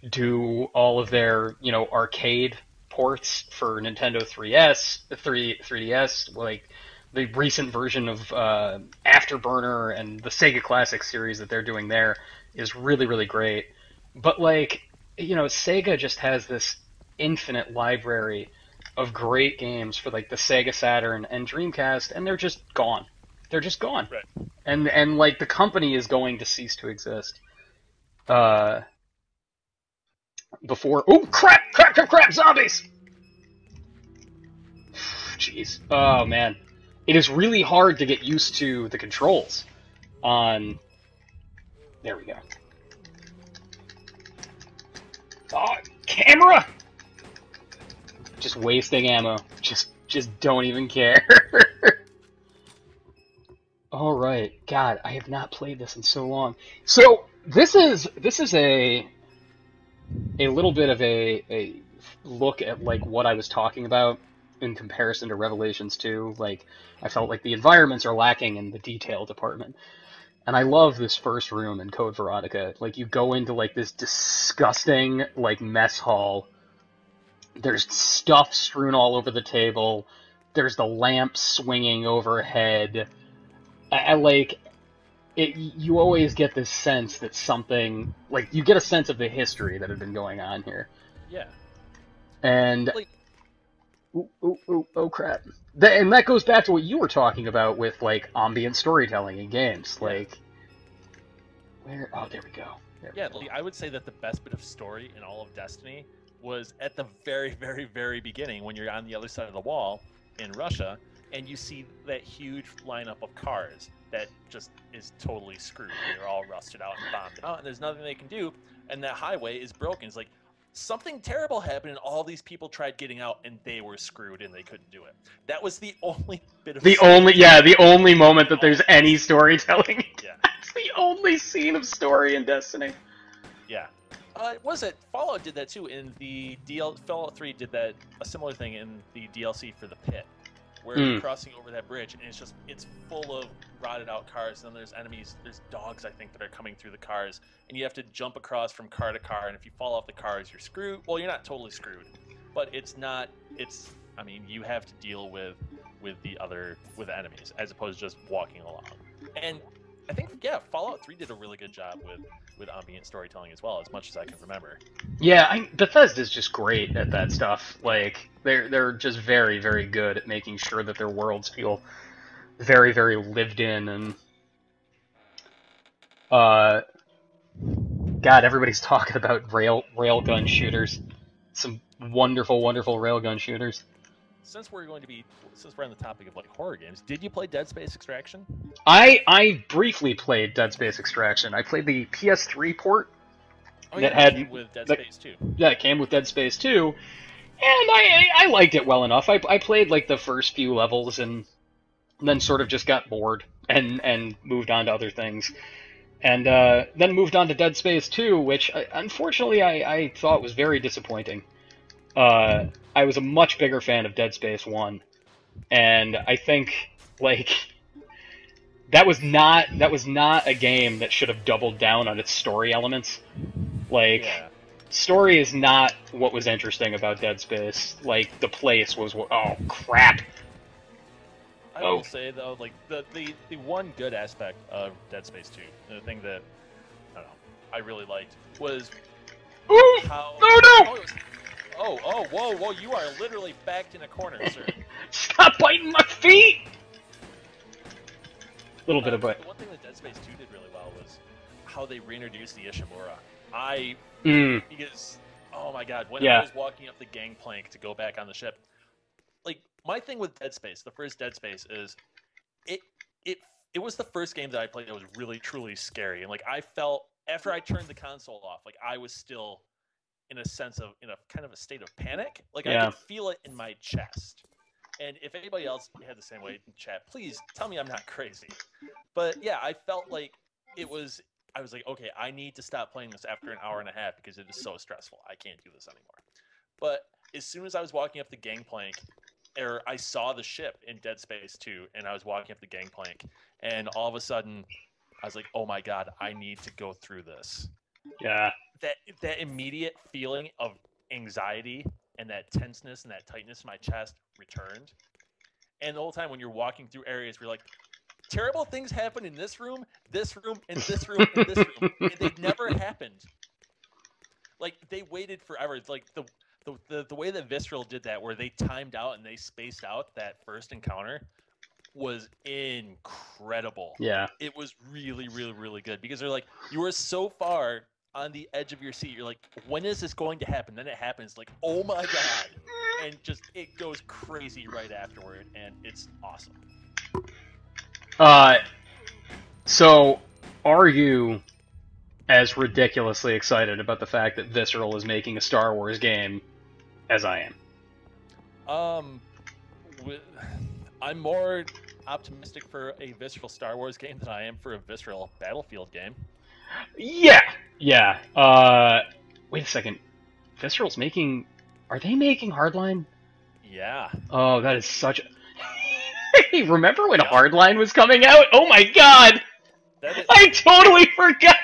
do all of their, you know, arcade ports for Nintendo 3DS, like, the recent version of Afterburner and the Sega Classic series that they're doing there is really, really great. But, like, you know, Sega just has this infinite library of great games for, like, the Sega Saturn and Dreamcast, and they're just gone. They're just gone. Right. And like, the company is going to cease to exist. Before... Oh, crap! Zombies! Jeez. Oh, man. It is really hard to get used to the controls on... There we go. Oh, camera! Just wasting ammo. Just don't even care. Alright, God, I have not played this in so long. So, this is a little bit of a look at, like, what I was talking about in comparison to Revelations 2. Like, I felt like the environments are lacking in the detail department. And I love this first room in Code Veronica. Like, you go into, like, this disgusting, like, mess hall. There's stuff strewn all over the table. there's the lamp swinging overhead. I like it. You always get this sense that something, like, you get a sense of the history that had been going on here. Yeah. And Like, oh crap. And that goes back to what you were talking about with, like, ambient storytelling in games. Yeah. Like, where? Oh, there we go. Yeah, like, I would say that the best bit of story in all of Destiny was at the very, very, very beginning when you're on the other side of the wall in Russia, and you see that huge lineup of cars that just is totally screwed. They're all rusted out and bombed out, and there's nothing they can do, and that highway is broken. It's like, something terrible happened, and all these people tried getting out, and they were screwed, and they couldn't do it. That was the only bit of the only moment that there's any storytelling. Yeah. It's the only scene of story in Destiny. Yeah. Was it Fallout did that too in the Fallout 3 did that a similar thing in the DLC for the Pit, where you're crossing over that bridge and it's full of rotted out cars, and then there's enemies, there's dogs I think that are coming through the cars, and you have to jump across from car to car, and if you fall off the cars you're screwed. Well, you're not totally screwed, but I mean, you have to deal with the enemies as opposed to just walking along. And I think, yeah, Fallout 3 did a really good job with ambient storytelling as well, as much as I can remember. Yeah, Bethesda's just great at that stuff. Like, they're just very, very good at making sure that their worlds feel very, very lived in, and God, everybody's talking about railgun shooters. Some wonderful, wonderful railgun shooters. Since we're on the topic of, like, horror games, did you play Dead Space Extraction? I briefly played Dead Space Extraction. I played the PS3 port. Oh, yeah, that came with Dead Space 2. Yeah, it came with Dead Space 2, and I liked it well enough. I played, like, the first few levels, and then sort of just got bored and moved on to other things. And then moved on to Dead Space 2, which, unfortunately, I thought was very disappointing. I was a much bigger fan of Dead Space 1, and I think, like, that was not a game that should have doubled down on its story elements. Like, Yeah. Story is not what was interesting about Dead Space. Like, the place was what... Oh, crap! I will say, though, like, the one good aspect of Dead Space 2, and the thing that, I don't know, I really liked, was Ooh! how... Oh, no! Whoa, you are literally backed in a corner, sir. Stop biting my feet! Little bit of The one thing that Dead Space 2 did really well was how they reintroduced the Ishimura. Because, oh my god, when I was walking up the gangplank to go back on the ship, like, my thing with Dead Space, the first Dead Space, is it was the first game that I played that was really, truly scary. And, like, I felt, after I turned the console off, like, I was still in a kind of a state of panic. Like, I could feel it in my chest. And if anybody else had the same way in chat, please tell me I'm not crazy. But yeah, I felt like I was like, okay, I need to stop playing this after an hour and a half because it is so stressful. I can't do this anymore. But as soon as I was walking up the gangplank, or I saw the ship in Dead Space 2, and I was walking up the gangplank, and all of a sudden, I was like, oh my god, I need to go through this. Yeah. That immediate feeling of anxiety and that tenseness and that tightness in my chest returned. And the whole time when you're walking through areas where you're like, terrible things happen in this room, and this room, and this room. And they never happened. Like, they waited forever. It's like the way that Visceral did that, where they timed out and they spaced out that first encounter, was incredible. Yeah. It was really, really, really good, because they're like, you were so far on the edge of your seat. You're like, when is this going to happen? Then it happens, like, oh my god. And just, it goes crazy right afterward, and it's awesome. So, are you as ridiculously excited about the fact that Visceral is making a Star Wars game as I am? I'm more optimistic for a Visceral Star Wars game than I am for a Visceral Battlefield game. Yeah. Wait a second. Visceral's making... Are they making Hardline? Yeah. Oh, that is such... Hey, remember when Hardline was coming out? Oh my god! I totally forgot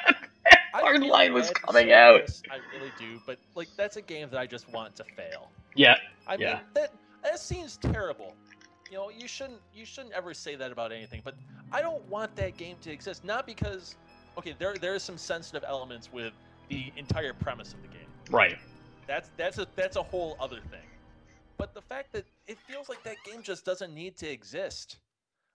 Hardline was coming out. I really do, but, like, that's a game that I just want to fail. Yeah. I mean, that seems terrible. you know, you shouldn't ever say that about anything. But I don't want that game to exist. Not because, okay, there are some sensitive elements with the entire premise of the game. Right. That's a whole other thing. But the fact that it feels like that game just doesn't need to exist.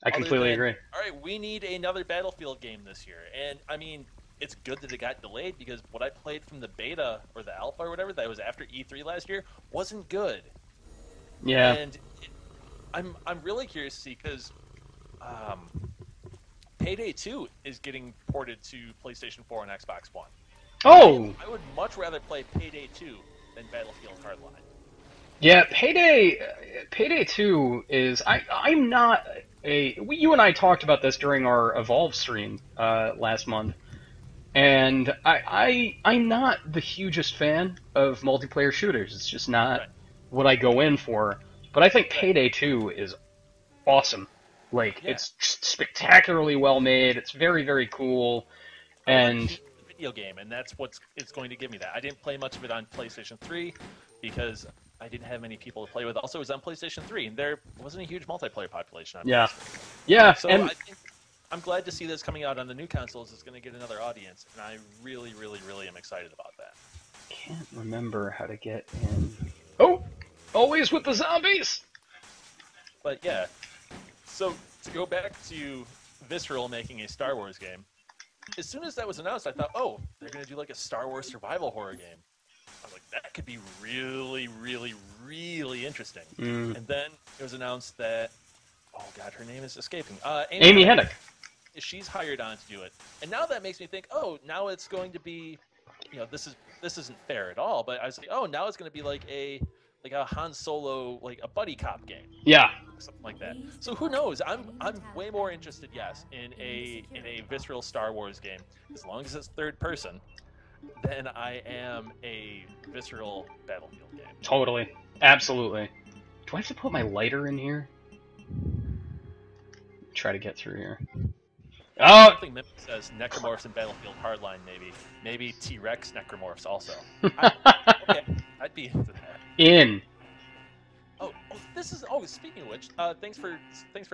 I completely agree. All right, we need another Battlefield game this year. And, I mean, it's good that it got delayed because what I played from the beta or the alpha or whatever that was after E3 last year wasn't good. Yeah. And I'm really curious to see because Payday 2 is getting ported to PlayStation 4 and Xbox One. Oh! I would much rather play Payday 2 than Battlefield Hardline. Yeah, Payday 2 is... I'm not a... You and I talked about this during our Evolve stream last month, and I'm not the hugest fan of multiplayer shooters. It's just not what I go in for. But I think Payday 2 is awesome. Like, it's spectacularly well made, it's very, very cool, and... video game, and that's it's going to give me that. I didn't play much of it on PlayStation 3 because I didn't have many people to play with. Also, it was on PlayStation 3, and there wasn't a huge multiplayer population on PlayStation. Yeah, so and... I'm glad to see this coming out on the new consoles. It's going to get another audience, and I really, really, really am excited about that. Can't remember how to get in... Oh! Always with the zombies! But yeah, so to go back to Visceral making a Star Wars game, as soon as that was announced, I thought, oh, they're going to do like a Star Wars survival horror game. I was like, that could be really, really, really interesting. And then it was announced that, oh god, her name is escaping. Amy Hennig. She's hired on to do it. And now that makes me think, oh, now it's going to be, you know, this isn't fair at all, but I was like, oh, now it's going to be like a Han Solo, like a buddy cop game. Yeah. Something like that. So who knows? I'm way more interested, yes, in a Visceral Star Wars game, as long as it's third person, than I am a Visceral Battlefield game. Totally. Absolutely. Do I have to put my lighter in here? Try to get through here. Oh! Something that says Necromorphs in Battlefield Hardline, maybe. Maybe T-Rex Necromorphs also. Okay, I'd be into that. In. Oh, speaking of which, thanks for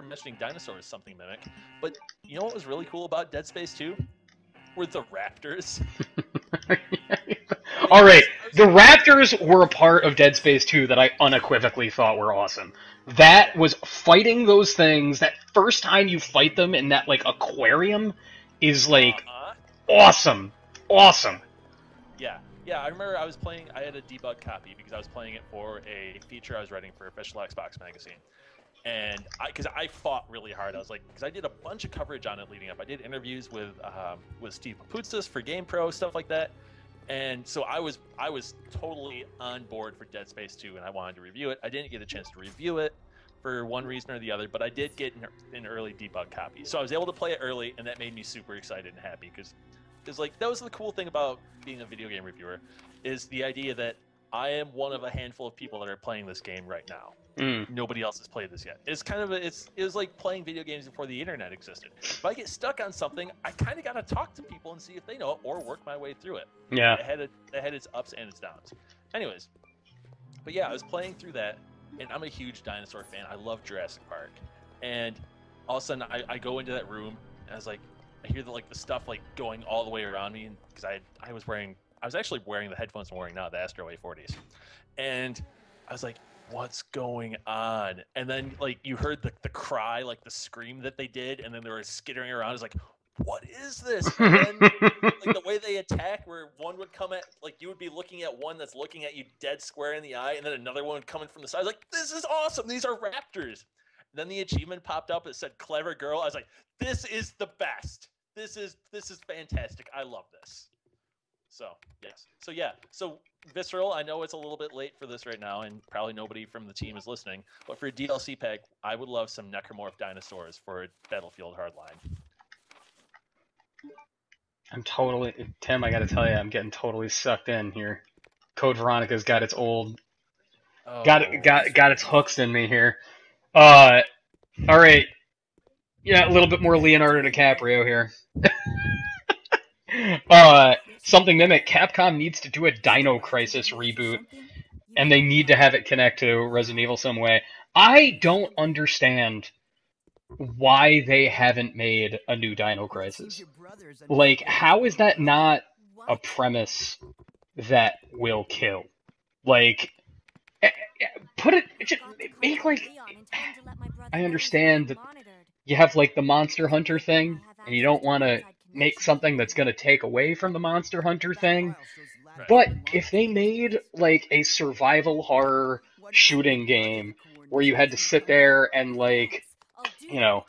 mentioning dinosaurs, something Mimic. But you know what was really cool about Dead Space 2? Were the raptors. All right, the raptors were a part of Dead Space 2 that I unequivocally thought were awesome. That was fighting those things. That first time you fight them in that like aquarium is like awesome. Yeah, I remember I was playing, I had a debug copy because I was playing it for a feature I was writing for Official Xbox Magazine. And because I fought really hard, I was like, because I did a bunch of coverage on it leading up. I did interviews with Steve Paputsas for GamePro, stuff like that. And so I was totally on board for Dead Space 2, and I wanted to review it. I didn't get a chance to review it for one reason or the other, but I did get an early debug copy. So I was able to play it early, and that made me super excited and happy because like that was the cool thing about being a video game reviewer, is the idea that I am one of a handful of people that are playing this game right now. Nobody else has played this yet. It's kind of it was like playing video games before the internet existed. If I get stuck on something, I kind of got to talk to people and see if they know it or work my way through it. Yeah. It had its ups and its downs. Anyways, but yeah, I was playing through that, and I'm a huge dinosaur fan. I love Jurassic Park, and all of a sudden I go into that room, and I was like, I hear the stuff like going all the way around me because I was actually wearing the headphones I'm wearing now, the Astro A40s, and I was like, what's going on? And then like you heard the cry, like the scream that they did, and then they were skittering around. I was like, what is this? And then like the way they attack, where one would come at, like you would be looking at one that's looking at you dead square in the eye, and then another one would come in from the side. I was like, this is awesome. These are raptors. And then the achievement popped up. It said clever girl. I was like, this is the best. This is fantastic. I love this. So yes. So Visceral, I know it's a little bit late for this right now, and probably nobody from the team is listening. But for a DLC pack, I would love some Necromorph dinosaurs for Battlefield Hardline. Tim, I gotta tell you, I'm getting totally sucked in here. Code Veronica's got its got its hooks in me here. All right. Yeah, a little bit more Leonardo DiCaprio here. Something Mimic, Capcom needs to do a Dino Crisis reboot, and they need to have it connect to Resident Evil some way. I don't understand why they haven't made a new Dino Crisis. Like, how is that not a premise that will kill? Like, put it, make like, I understand that you have like the Monster Hunter thing, and you don't want to make something that's going to take away from the Monster Hunter thing, Right. but if they made like a survival horror shooting game where you had to sit there and like, you know,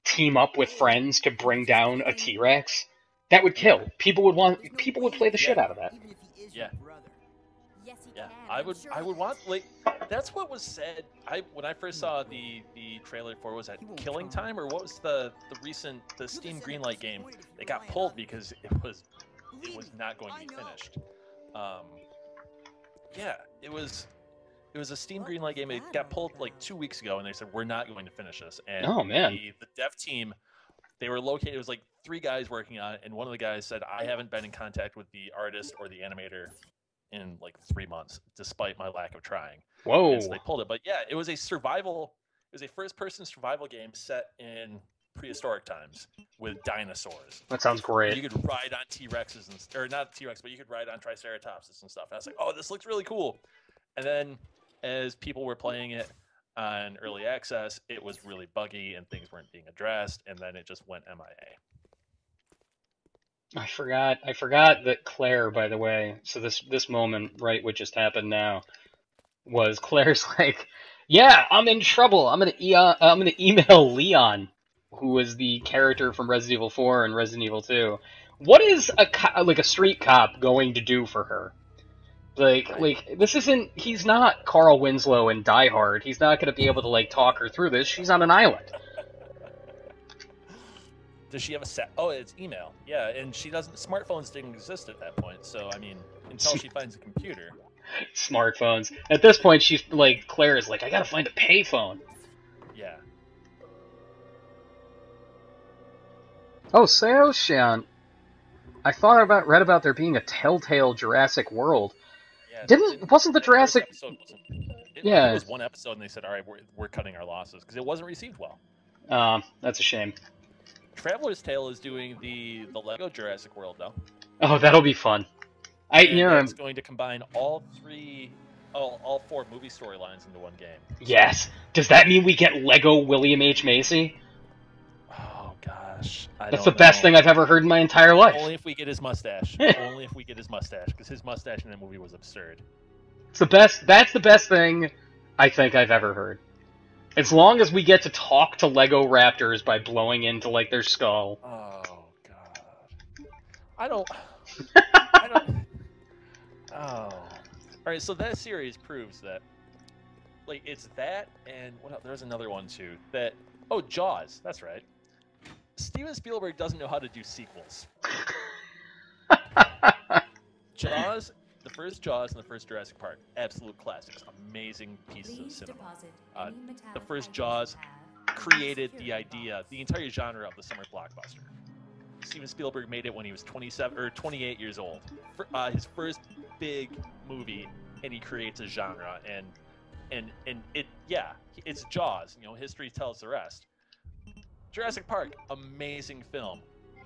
team up with friends to bring down a T-Rex, that would kill. People would play the shit out of that. Yeah. Yeah, I would want, like, that's what was said. When I first saw the trailer for, was that Killing Time, or what was the Steam Greenlight game? They got pulled because it was not going to be finished. Yeah, it was a Steam Greenlight game. It got pulled like 2 weeks ago, and they said we're not going to finish this. And oh man, the dev team, they were located. It was like 3 guys working on it, and one of the guys said, "I haven't been in contact with the artist or the animator in like 3 months, despite my lack of trying." Whoa! And so they pulled it. But yeah, it was a first-person survival game set in prehistoric times with dinosaurs. That sounds great. You could ride on T-Rexes or not T-Rex, but you could ride on Triceratopses and stuff. And I was like, oh, this looks really cool. And then as people were playing it on early access, it was really buggy and things weren't being addressed, and then it just went MIA. I forgot that Claire, by the way, so this moment, right, what just happened now, was Claire's like, yeah, I'm in trouble. I'm gonna email Leon, who was the character from Resident Evil 4 and Resident Evil 2. What is a street cop going to do for her? Like this isn't. He's not Carl Winslow in Die Hard. He's not gonna be able to like talk her through this. She's on an island. Does she have a set? Oh, it's email. Yeah, and she doesn't. Smartphones didn't exist at that point, so I mean, until she finds a computer. Smartphones. At this point, she's like, Claire is like, I gotta find a payphone. Yeah. Oh, Seoshan. I read about there being a Telltale Jurassic World. Yeah, Wasn't the Jurassic? It was one episode, and they said, all right, we're cutting our losses because it wasn't received well. That's a shame. Traveler's Tale is doing the Lego Jurassic World, though. Oh, that'll be fun. It's going to combine all 4 movie storylines into one game. Yes. Does that mean we get Lego William H. Macy? Oh gosh, That's the best thing I've ever heard in my entire life. Only if we get his mustache. Only if we get his mustache, because his mustache in that movie was absurd. It's the best. That's the best thing I think I've ever heard. As long as we get to talk to Lego Raptors by blowing into like their skull. Oh god. I don't. Oh. Alright, so that series proves that, like, it's that, and what else? There's another one too. Jaws. That's right. Steven Spielberg doesn't know how to do sequels. Jaws, the first Jaws and the first Jurassic Park, absolute classics, amazing pieces of cinema. The first Jaws created the entire genre of the summer blockbuster. Steven Spielberg made it when he was 27 or 28 years old. His first big movie, and he creates a genre, and it's Jaws. History tells the rest. Jurassic Park, amazing film.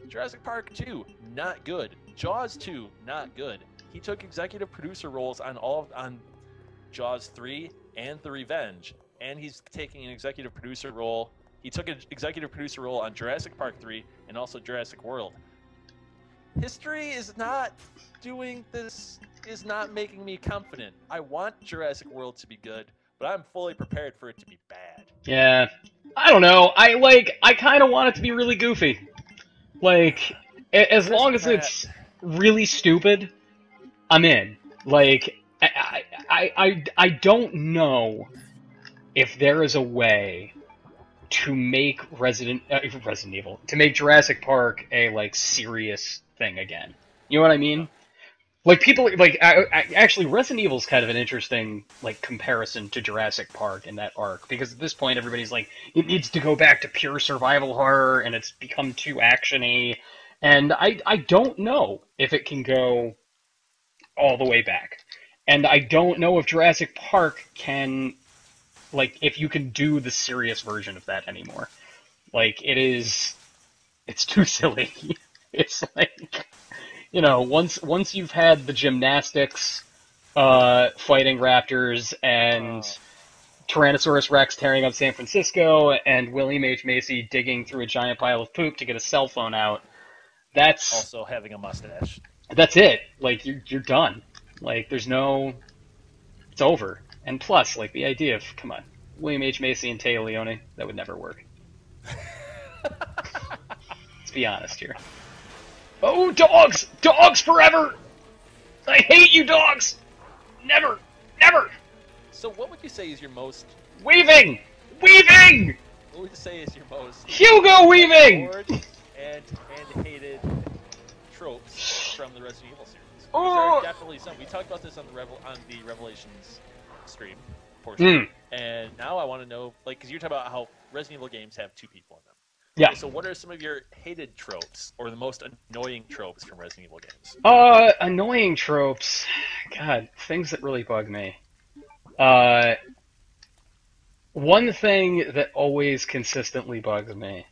Jurassic Park 2, not good. Jaws 2, not good. He took executive producer roles on Jaws 3 and The Revenge, and he's taking an executive producer role. He took an executive producer role on Jurassic Park 3 and also Jurassic World. History is not doing this, is not making me confident. I want Jurassic World to be good, but I'm fully prepared for it to be bad. Yeah. I don't know. I kind of want it to be really goofy. Like, as long as it's really stupid, I'm in. Like, I don't know if there is a way to make Resident Evil, to make Jurassic Park a, like, serious thing again. You know what I mean? Like, people, like, actually, Resident Evil's kind of an interesting, like, comparison to Jurassic Park in that arc, because at this point, everybody's like, it needs to go back to pure survival horror, and it's become too action-y, and I don't know if it can go all the way back. And I don't know if Jurassic Park can like, if you can do the serious version of that anymore. Like, it's too silly. It's like, you know, once you've had the gymnastics, fighting raptors, and Tyrannosaurus Rex tearing up San Francisco, and William H. Macy digging through a giant pile of poop to get a cell phone out, that's Also having a mustache. that's it. Like, you're done. Like, there's no... It's over. And plus, like, the idea of, come on, William H. Macy and Taya Leone, that would never work. Let's be honest here. Oh, dogs! Dogs forever! I hate you, dogs! Never! Never! So what would you say is your most... Weaving! Weaving! What would you say is your most... Hugo Weaving! adored and hated tropes from the Resident Evil series? There Oh. are definitely some. We talked about this on the Revelations stream portion, and now I want to know, like, because you're talking about how Resident Evil games have two people in them. Yeah. Okay, so what are some of your hated tropes, or the most annoying tropes from Resident Evil games? Annoying tropes. God, things that really bug me. One thing that always consistently bugs me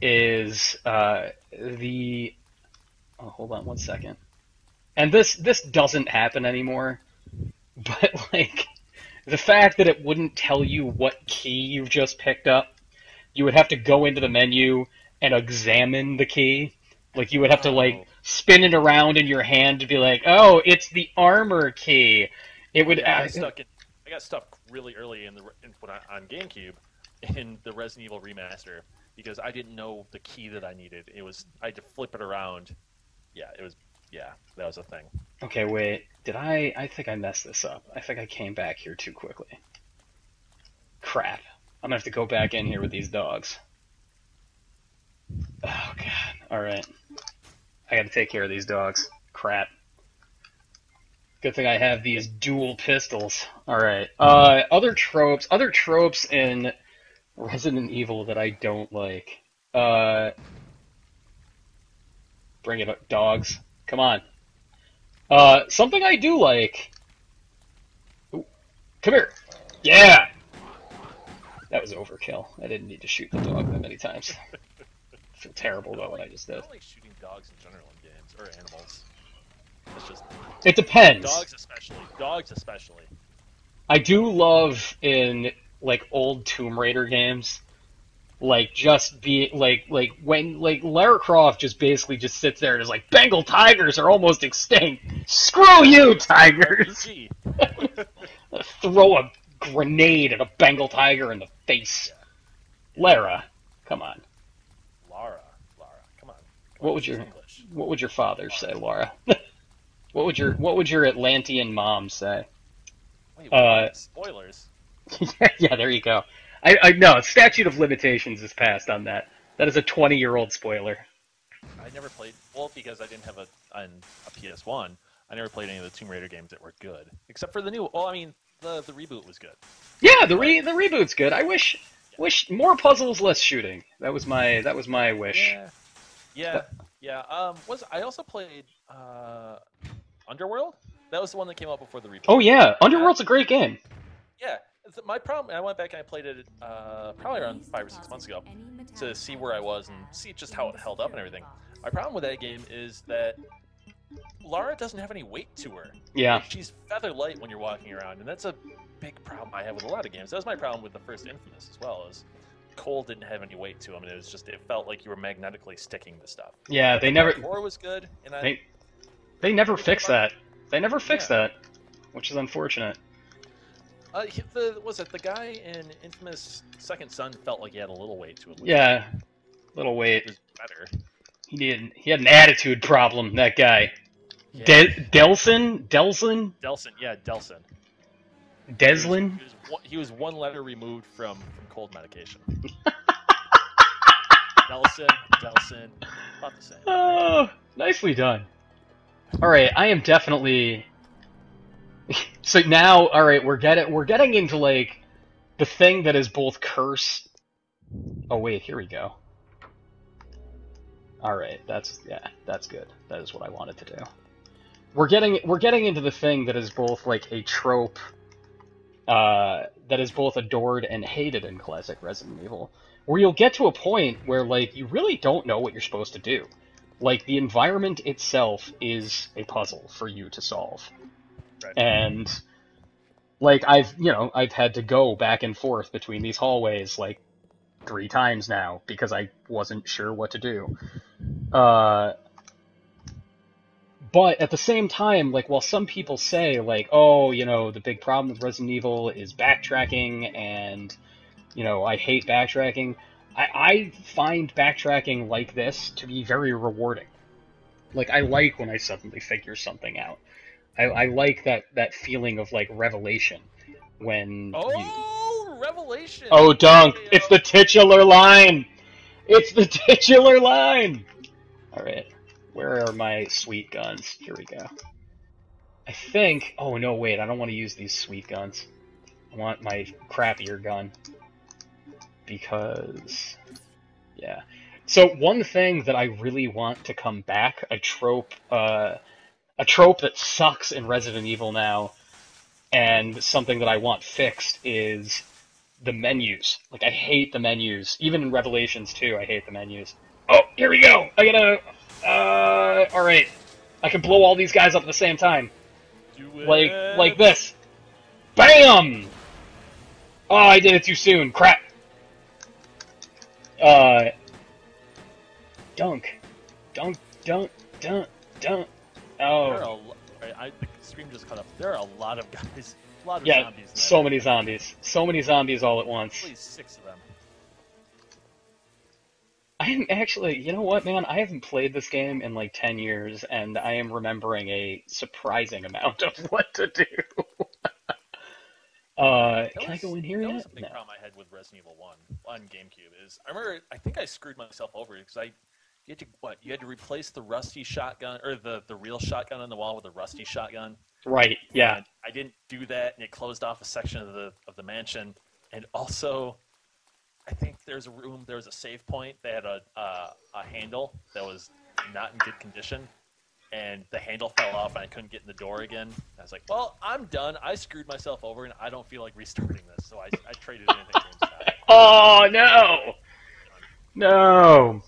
is the... Oh, hold on one second. And this doesn't happen anymore, but, like, the fact that it wouldn't tell you what key you've just picked up, you would have to go into the menu and examine the key. Like, you would have to, like, spin it around in your hand to be like, oh, it's the armor key. It would... Yeah, I got stuck really early on GameCube in the Resident Evil remaster because I didn't know the key that I needed. I had to flip it around. Yeah, that was a thing. Okay, wait. I think I messed this up. I think I came back here too quickly. Crap. I'm gonna have to go back in here with these dogs. Oh, God. Alright. I gotta take care of these dogs. Crap. Good thing I have these dual pistols. Alright. Other tropes in Resident Evil that I don't like. Bring it up, dogs. Come on. Something I do like. Ooh, come here. Yeah! That was overkill. I didn't need to shoot the dog that many times. I feel terrible about what I just I did. don't like shooting dogs in general in games, or animals. It's just... It depends. Dogs especially. I do love in, like, old Tomb Raider games, like, just be, like when, like, Lara Croft just basically just sits there and is like, Bengal tigers are almost extinct. Screw you, tigers! Throw a grenade at a Bengal tiger in the face. Lara, come on. Lara, come on. What would your father say, Laura? What would your Atlantean mom say? Wait, spoilers. Yeah, there you go. I no, statute of limitations is passed on that. That is a 20-year-old spoiler. I never played, because I didn't have a PS1, I never played any of the Tomb Raider games that were good. Except for the new, the reboot was good. Yeah, the reboot's good. I wish more puzzles, less shooting. That was my wish. Yeah. I also played Underworld? That was the one that came out before the reboot. Oh yeah, Underworld's a great game. Yeah. My problem, I went back and I played it probably around 5 or 6 months ago to see where I was and see just how it held up and everything. My problem with that game is that Lara doesn't have any weight to her. Yeah. Like, she's feather light when you're walking around, and that's a big problem I have with a lot of games. That was my problem with the first Infamous as well, is Cole didn't have any weight to him, and it felt like you were magnetically sticking to stuff. Yeah, the parkour was good, and they never fixed that. They never fixed that, which is unfortunate. The guy in Infamous Second Son felt like he had a little weight to him. Yeah, little weight. It was better. He had an attitude problem, that guy. Yeah. Delsin? Delsin. Deslin? He was one letter removed from cold medication. Delsin, about the same. Oh, nicely done. Alright, I am definitely... So now, alright, we're getting into, like, the thing that is both curse... Oh wait, here we go. Alright, that's good. That is what I wanted to do. We're getting into the thing that is both, like, a trope, that that is both adored and hated in classic Resident Evil, where you'll get to a point where, like, you really don't know what you're supposed to do. Like, the environment itself is a puzzle for you to solve. Right. And, like, I've had to go back and forth between these hallways, like, 3 times now, because I wasn't sure what to do. But at the same time, like, while some people say, like, oh, the big problem with Resident Evil is backtracking, and, I hate backtracking, I find backtracking like this to be very rewarding. Like, I like when I suddenly figure something out. I like that feeling of, like, revelation when revelation! Oh, Dunk! It's the titular line! It's the titular line! Alright. Where are my sweet guns? Here we go. I think... Oh, no, wait. I don't want to use these sweet guns. I want my crappier gun. Because... Yeah. So, one thing that I really want to come back, a trope that sucks in Resident Evil now, and something that I want fixed, is the menus. Like, I hate the menus. Even in Revelations 2, I hate the menus. Oh, here we go! I gotta... alright. I can blow all these guys up at the same time. Like this. BAM! Oh, I did it too soon. Crap. Dunk. Dunk. Oh. The stream just cut up. There are a lot of guys. A lot of Yeah, zombies. so many zombies. So many zombies all at once. At least 6 of them. I am actually, you know what, man? I haven't played this game in like 10 years, and I am remembering a surprising amount of what to do. Can I go in here that yet? was a big No. problem I had with Resident Evil 1 on GameCube. Is I remember, I think I screwed myself over because you had to replace the rusty shotgun, or the real shotgun on the wall with a rusty shotgun. Right, yeah. And I didn't do that, and it closed off a section of the mansion. And also, I think there was a save point that had a handle that was not in good condition, and the handle fell off, and I couldn't get in the door again. I was like, well, I'm done. I screwed myself over, and I don't feel like restarting this, so I traded it into GameStop. Oh, no! No!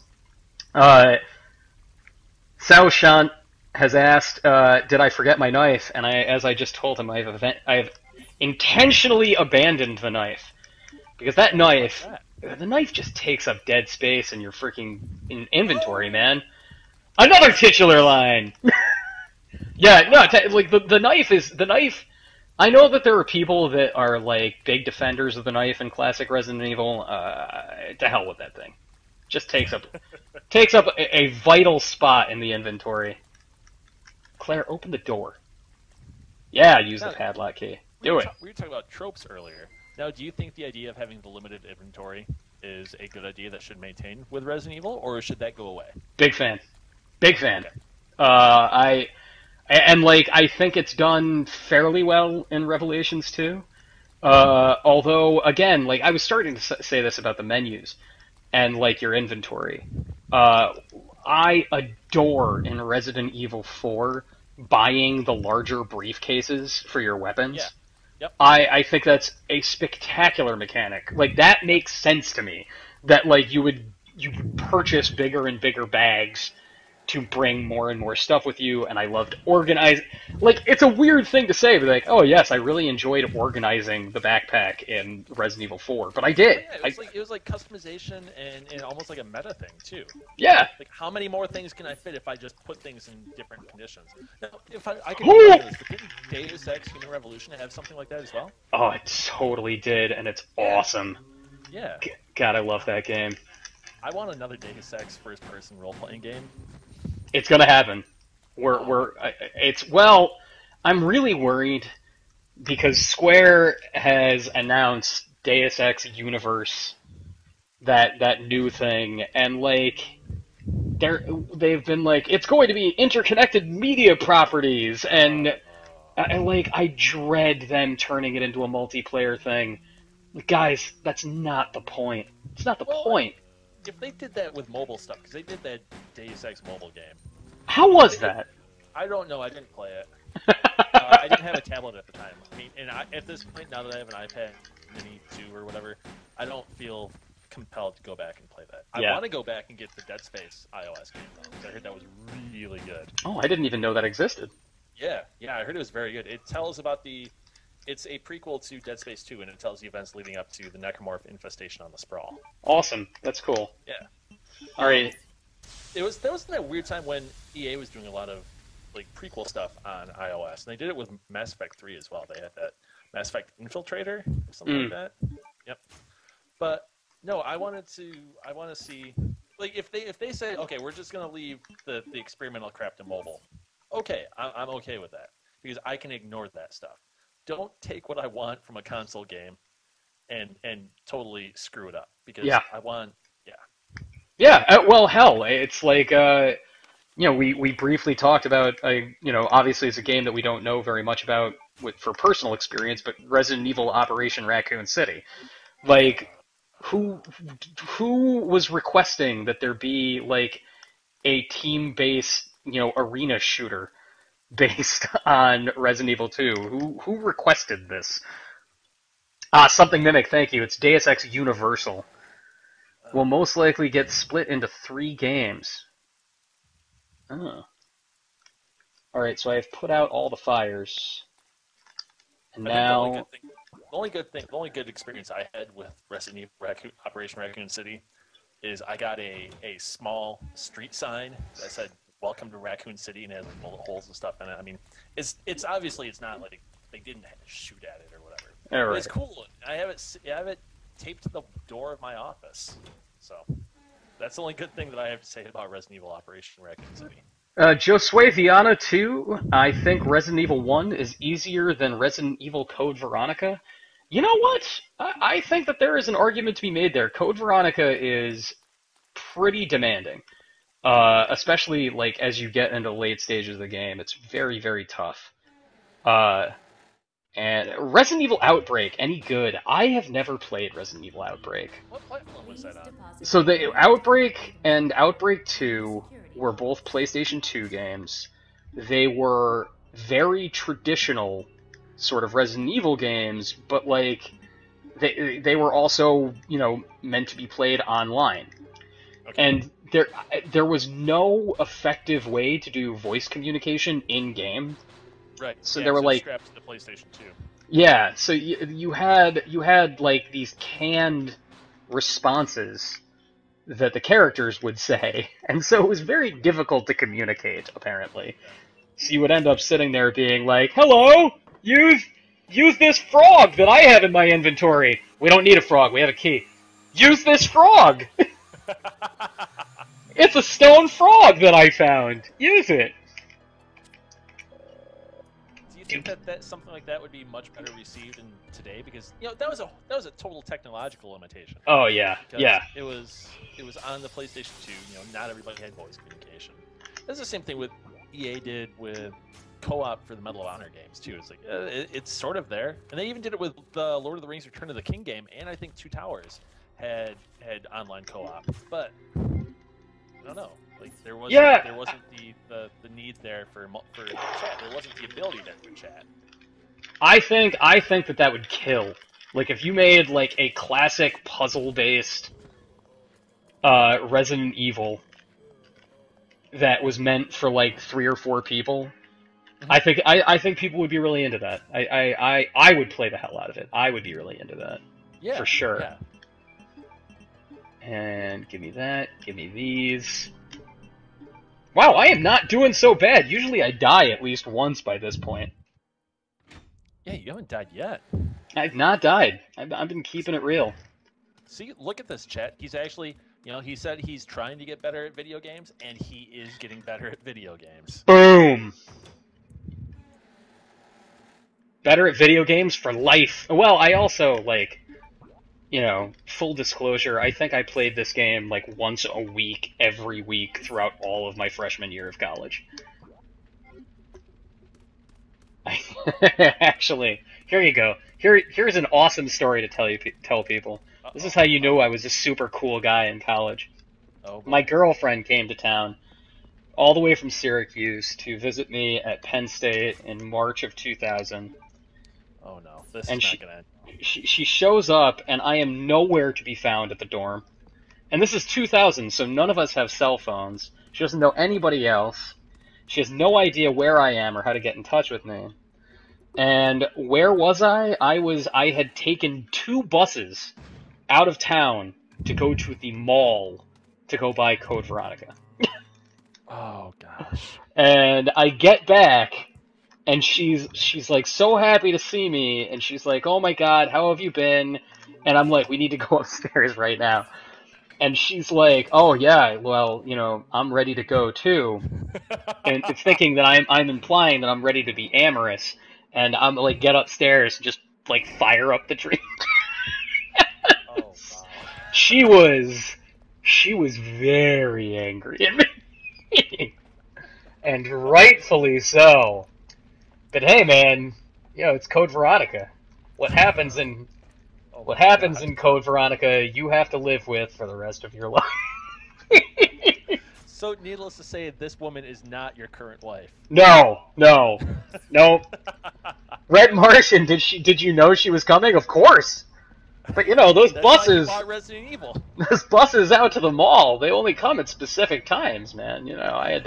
Sao Shant has asked, did I forget my knife? And as I just told him, I've intentionally abandoned the knife. Because that knife, the knife just takes up dead space in your freaking inventory, man. Another titular line! Yeah, no, like, the knife, I know that there are people that are, like, big defenders of the knife in classic Resident Evil. To hell with that thing. Just takes up a vital spot in the inventory. Claire, open the door. Yeah, use the padlock key. Do it. We were talking about tropes earlier. Now, do you think the idea of having the limited inventory is a good idea that should maintain with Resident Evil, or should that go away? Big fan. Big fan. Okay. I think it's done fairly well in Revelations 2. Although, again, like, I was starting to say this about the menus and, like, your inventory. I adore in Resident Evil 4 buying the larger briefcases for your weapons. Yeah. Yep. I think that's a spectacular mechanic. Like, that makes sense to me. That, like, you would purchase bigger and bigger bags to bring more and more stuff with you, and I loved organizing. Like, it's a weird thing to say, but like, oh yes, I really enjoyed organizing the backpack in Resident Evil 4, but I did. Yeah, it was like customization and almost like a meta thing too. Yeah. Like, how many more things can I fit if I just put things in different conditions? Now, if I could do this, but didn't Deus Ex Human Revolution have something like that as well? Oh, it totally did, and it's awesome. Yeah. God, I love that game. I want another Deus Ex first-person role-playing game. It's gonna happen. I'm really worried because Square has announced Deus Ex Universe, that new thing, and like they've been like, it's going to be interconnected media properties, and I dread them turning it into a multiplayer thing. Guys, that's not the point. It's not the point. If they did that with mobile stuff, because they did that Deus Ex mobile game. How was that? I don't know. I didn't play it. I didn't have a tablet at the time. I mean, and at this point, now that I have an iPad Mini 2 or whatever, I don't feel compelled to go back and play that. Yeah. I want to go back and get the Dead Space iOS game, though, 'cause I heard that was really good. Oh, I didn't even know that existed. Yeah, I heard it was very good. It tells about it's a prequel to Dead Space 2, and it tells the events leading up to the Necromorph infestation on the Sprawl. Awesome. That's cool. Yeah. All right. There was that weird time when EA was doing a lot of like prequel stuff on iOS, and they did it with Mass Effect 3 as well. They had that Mass Effect Infiltrator or something like that. Yep. But no, I want to see, like, if they say, okay, we're just gonna leave the experimental crap to mobile. Okay, I'm okay with that because I can ignore that stuff. Don't take what I want from a console game and totally screw it up because I want. Yeah, well, hell, it's like, we briefly talked about, obviously it's a game that we don't know very much about for personal experience, but Resident Evil Operation Raccoon City. Like, who was requesting that there be, like, a team-based, arena shooter based on Resident Evil 2? Who requested this? Something Mimic, thank you. It's Deus Ex Universal. Will most likely get split into 3 games. Oh. Alright, so I've put out all the fires. And now... The only good experience I had with Resident Evil Operation Raccoon City is I got a small street sign that said, "Welcome to Raccoon City," and it had like bullet holes and stuff in it. I mean, it's obviously it's not like they didn't shoot at it or whatever. Right. But it's cool. I have it taped to the door of my office. So that's the only good thing that I have to say about Resident Evil Operation Raccoon City. Josue Viana 2, I think Resident Evil 1 is easier than Resident Evil Code Veronica. You know what? I think that there is an argument to be made there. Code Veronica is pretty demanding. Especially, like, as you get into late stages of the game. It's very, very tough. And Resident Evil Outbreak, any good? I have never played Resident Evil Outbreak. What platform was that on? So the Outbreak and Outbreak 2 were both PlayStation 2 games. They were very traditional sort of Resident Evil games, but like they were also, meant to be played online. Okay. And there was no effective way to do voice communication in game. Right. So they were like strapped to the PlayStation 2. Yeah, so you had like these canned responses that the characters would say, and so it was very difficult to communicate, apparently. So you would end up sitting there being like, "Hello, use this frog that I have in my inventory. We don't need a frog, we have a key. Use this frog. It's a stone frog that I found. Use it." Do you think that something like that would be much better received in today? Because that was a total technological limitation. Oh yeah, yeah. It was on the PlayStation 2. Not everybody had voice communication. That's the same thing with EA did with co-op for the Medal of Honor games too. It's like it's sort of there, and they even did it with the Lord of the Rings: Return of the King game, and I think Two Towers had online co-op. But I don't know. Like there wasn't the need there for chat. There wasn't the ability there for chat. I think that would kill. Like if you made like a classic puzzle-based Resident Evil that was meant for like 3 or 4 people, mm-hmm. I think people would be really into that. I would play the hell out of it. I would be really into that. Yeah, for sure. Yeah. And give me that. Give me these. Wow, I am not doing so bad. Usually I die at least once by this point. Yeah, you haven't died yet. I've not died. I've been keeping it real. See, look at this, chat. He's actually, he said he's trying to get better at video games, and he is getting better at video games. Boom! Better at video games for life. Well, I also, like... full disclosure, I think I played this game like once a week, every week, throughout all of my freshman year of college. Actually, here you go. Here's an awesome story to tell people. This is how you know I was a super cool guy in college. My girlfriend came to town, all the way from Syracuse, to visit me at Penn State in March of 2000. Oh no, this And is not gonna end. she shows up, and I am nowhere to be found at the dorm. And this is 2000, so none of us have cell phones. She doesn't know anybody else. She has no idea where I am or how to get in touch with me. And where was I? I had taken 2 buses out of town to go to the mall to go buy Code Veronica. Oh gosh. And I get back, and she's like so happy to see me, and she's like, "Oh my God, how have you been?" And I'm like, "We need to go upstairs right now." And she's like, "Oh yeah, well, you know, I'm ready to go too." And it's thinking that I'm implying that I'm ready to be amorous, and I'm like, get upstairs and just like fire up the drink. Oh wow. She was very angry at me. And rightfully so. But hey man, you know, it's Code Veronica. What happens in Code Veronica, you have to live with for the rest of your life. So, needless to say, this woman is not your current wife. No. Red Martian, did you know she was coming? Of course. But you know, those That's why you buses, bought Resident Evil. those buses out to the mall, they only come at specific times, man. You know, I had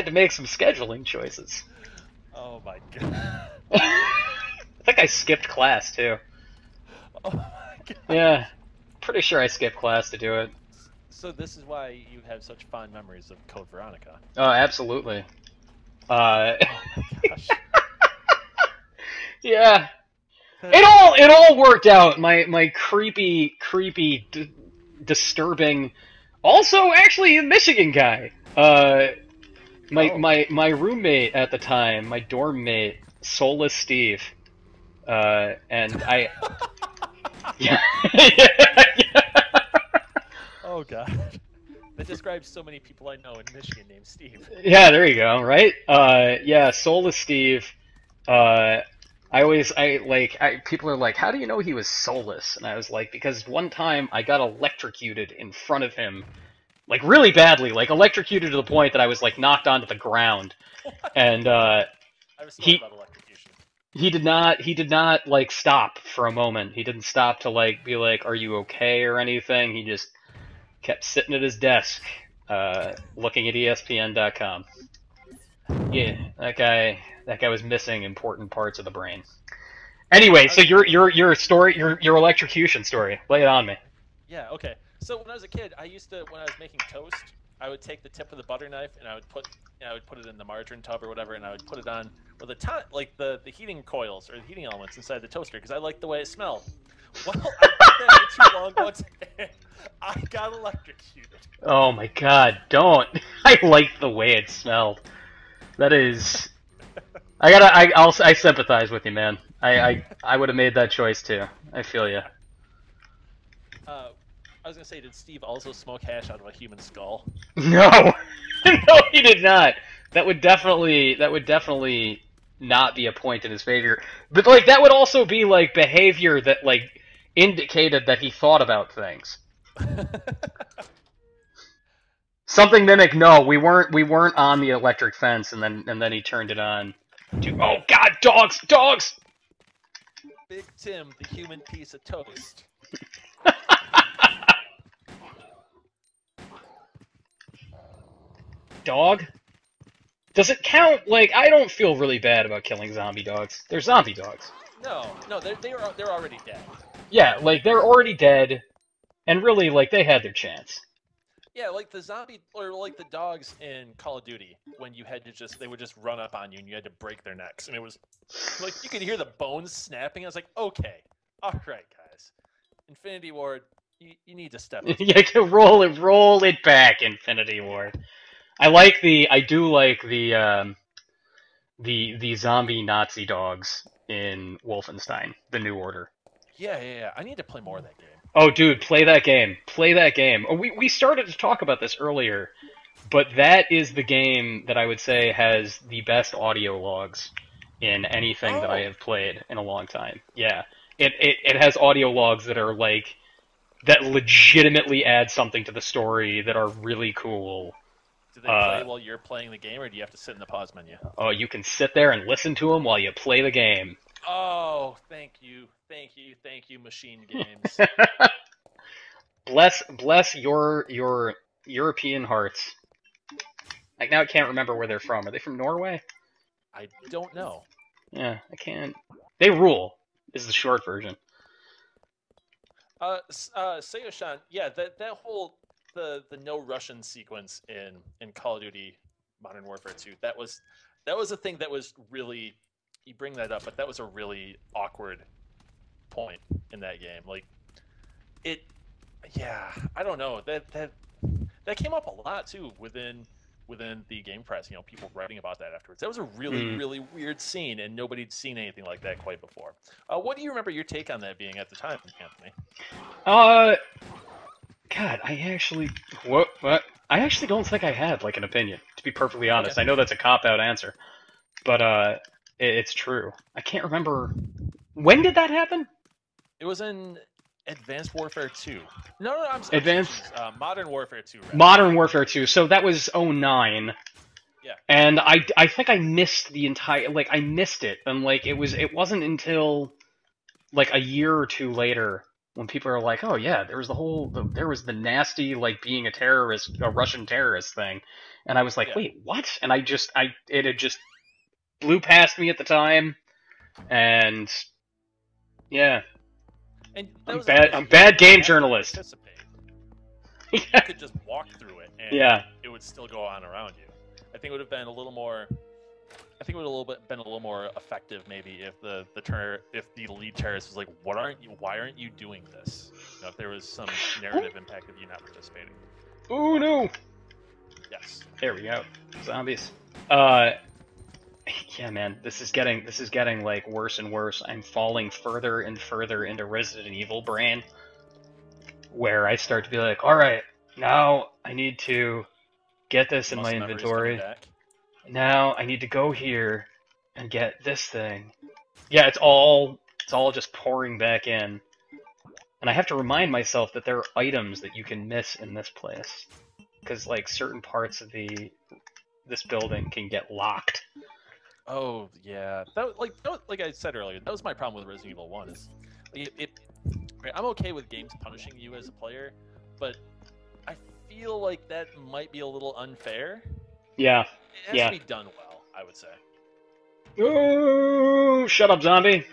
to make some scheduling choices. Oh my god. I think I skipped class too. Oh my god. Yeah. Pretty sure I skipped class to do it. So this is why you have such fond memories of Code Veronica. Oh, absolutely. Oh my gosh. Yeah. It all worked out. My creepy, disturbing, also actually a Michigan guy. My roommate at the time, my dorm mate, Soulless Steve. And I. Yeah. Oh god. That describes so many people I know in Michigan named Steve. Yeah, there you go. Right? Yeah, Soulless Steve. People are like, how do you know he was soulless? And I was like, because one time I got electrocuted in front of him, like really badly, like electrocuted to the point that I was like knocked onto the ground. And I have a story about electrocution. he did not like stop for a moment. He didn't stop to like be like, are you okay or anything? He just kept sitting at his desk, looking at ESPN.com. Yeah, that guy was missing important parts of the brain. Anyway, so your story, your electrocution story, lay it on me. Yeah, okay. So when I was a kid, when I was making toast, I would take the tip of the butter knife and I would put it in the margarine tub or whatever, and I would put it on with the heating coils or the heating elements inside the toaster because I liked the way it smelled. Well, I did that for too long once, and I got electrocuted. Oh my god, don't! I liked the way it smelled. That is, I sympathize with you, man. I would have made that choice too. I feel you. I was gonna say, did Steve also smoke hash out of a human skull? No, no, he did not. That would definitely not be a point in his favor. But like, that would also be like behavior that like indicated that he thought about things. Something mimic. No, we weren't on the electric fence, and then he turned it on. Oh god, dogs! Big Tim, the human piece of toast. Dog? Does it count? Like, I don't feel really bad about killing zombie dogs. They're zombie dogs. No, they're already dead. Yeah, like they're already dead, and really, like they had their chance. Yeah, like the zombie, or like the dogs in Call of Duty, when they would just run up on you and you had to break their necks, and it was like you could hear the bones snapping. I was like, okay, all right, guys, Infinity Ward, you need to step up. Yeah, roll it back, Infinity Ward. I do like the zombie Nazi dogs in Wolfenstein: The New Order. Yeah. I need to play more of that game. Oh, dude, play that game. Play that game. Oh, we started to talk about this earlier, but that is the game that I would say has the best audio logs in anything that I have played in a long time. Yeah. It has audio logs that are like, that legitimately add something to the story, that are really cool. Do they play while you're playing the game, or do you have to sit in the pause menu? Oh, you can sit there and listen to them while you play the game. Oh, thank you, Machine Games. bless your European hearts. Like, now I can't remember where they're from. Are they from Norway? I don't know. Yeah, I can't. They rule. Is the short version. Sayoshan, yeah, that whole the no Russian sequence in Call of Duty Modern Warfare 2, that was a thing that was really, you bring that up, but that was a really awkward point in that game. Like, I don't know, that came up a lot too within the game press, you know, people writing about that afterwards. That was a really, really weird scene, and nobody'd seen anything like that quite before. What do you remember your take on that being at the time, Anthony? God, I actually... What? I actually don't think I had, like, an opinion, to be perfectly honest. Okay. I know that's a cop-out answer, but it's true. I can't remember... When did that happen? It was in Advanced Warfare 2. No, I'm Modern Warfare 2. Rather. Modern Warfare 2. So that was 09. Yeah. And I think I missed the entire, like, I missed it, and like it wasn't until like a year or two later when people are like, oh yeah, there was the nasty, like, being a terrorist, a Russian terrorist thing, and I was like, wait, what? And it had just blew past me at the time, and yeah. And I'm bad game journalist. You could just walk through it, and it would still go on around you. I think it would have been a little more. I think it would have been a little more effective, maybe, if the lead terrorist was like, why aren't you doing this? You know, if there was some narrative impact of you not participating. Oh no! Yes. There we go. Zombies. Yeah, man, this is getting like worse and worse. I'm falling further and further into Resident Evil brain, where I start to be like, all right, now I need to get this in my inventory. Now I need to go here and get this thing. Yeah, it's all just pouring back in, and I have to remind myself that there are items that you can miss in this place, because like certain parts of this building can get locked. Oh yeah, like I said earlier, that was my problem with Resident Evil 1. Is I'm okay with games punishing you as a player, but I feel like that might be a little unfair. Yeah, it has to be done well, I would say. Ooh, shut up, zombie.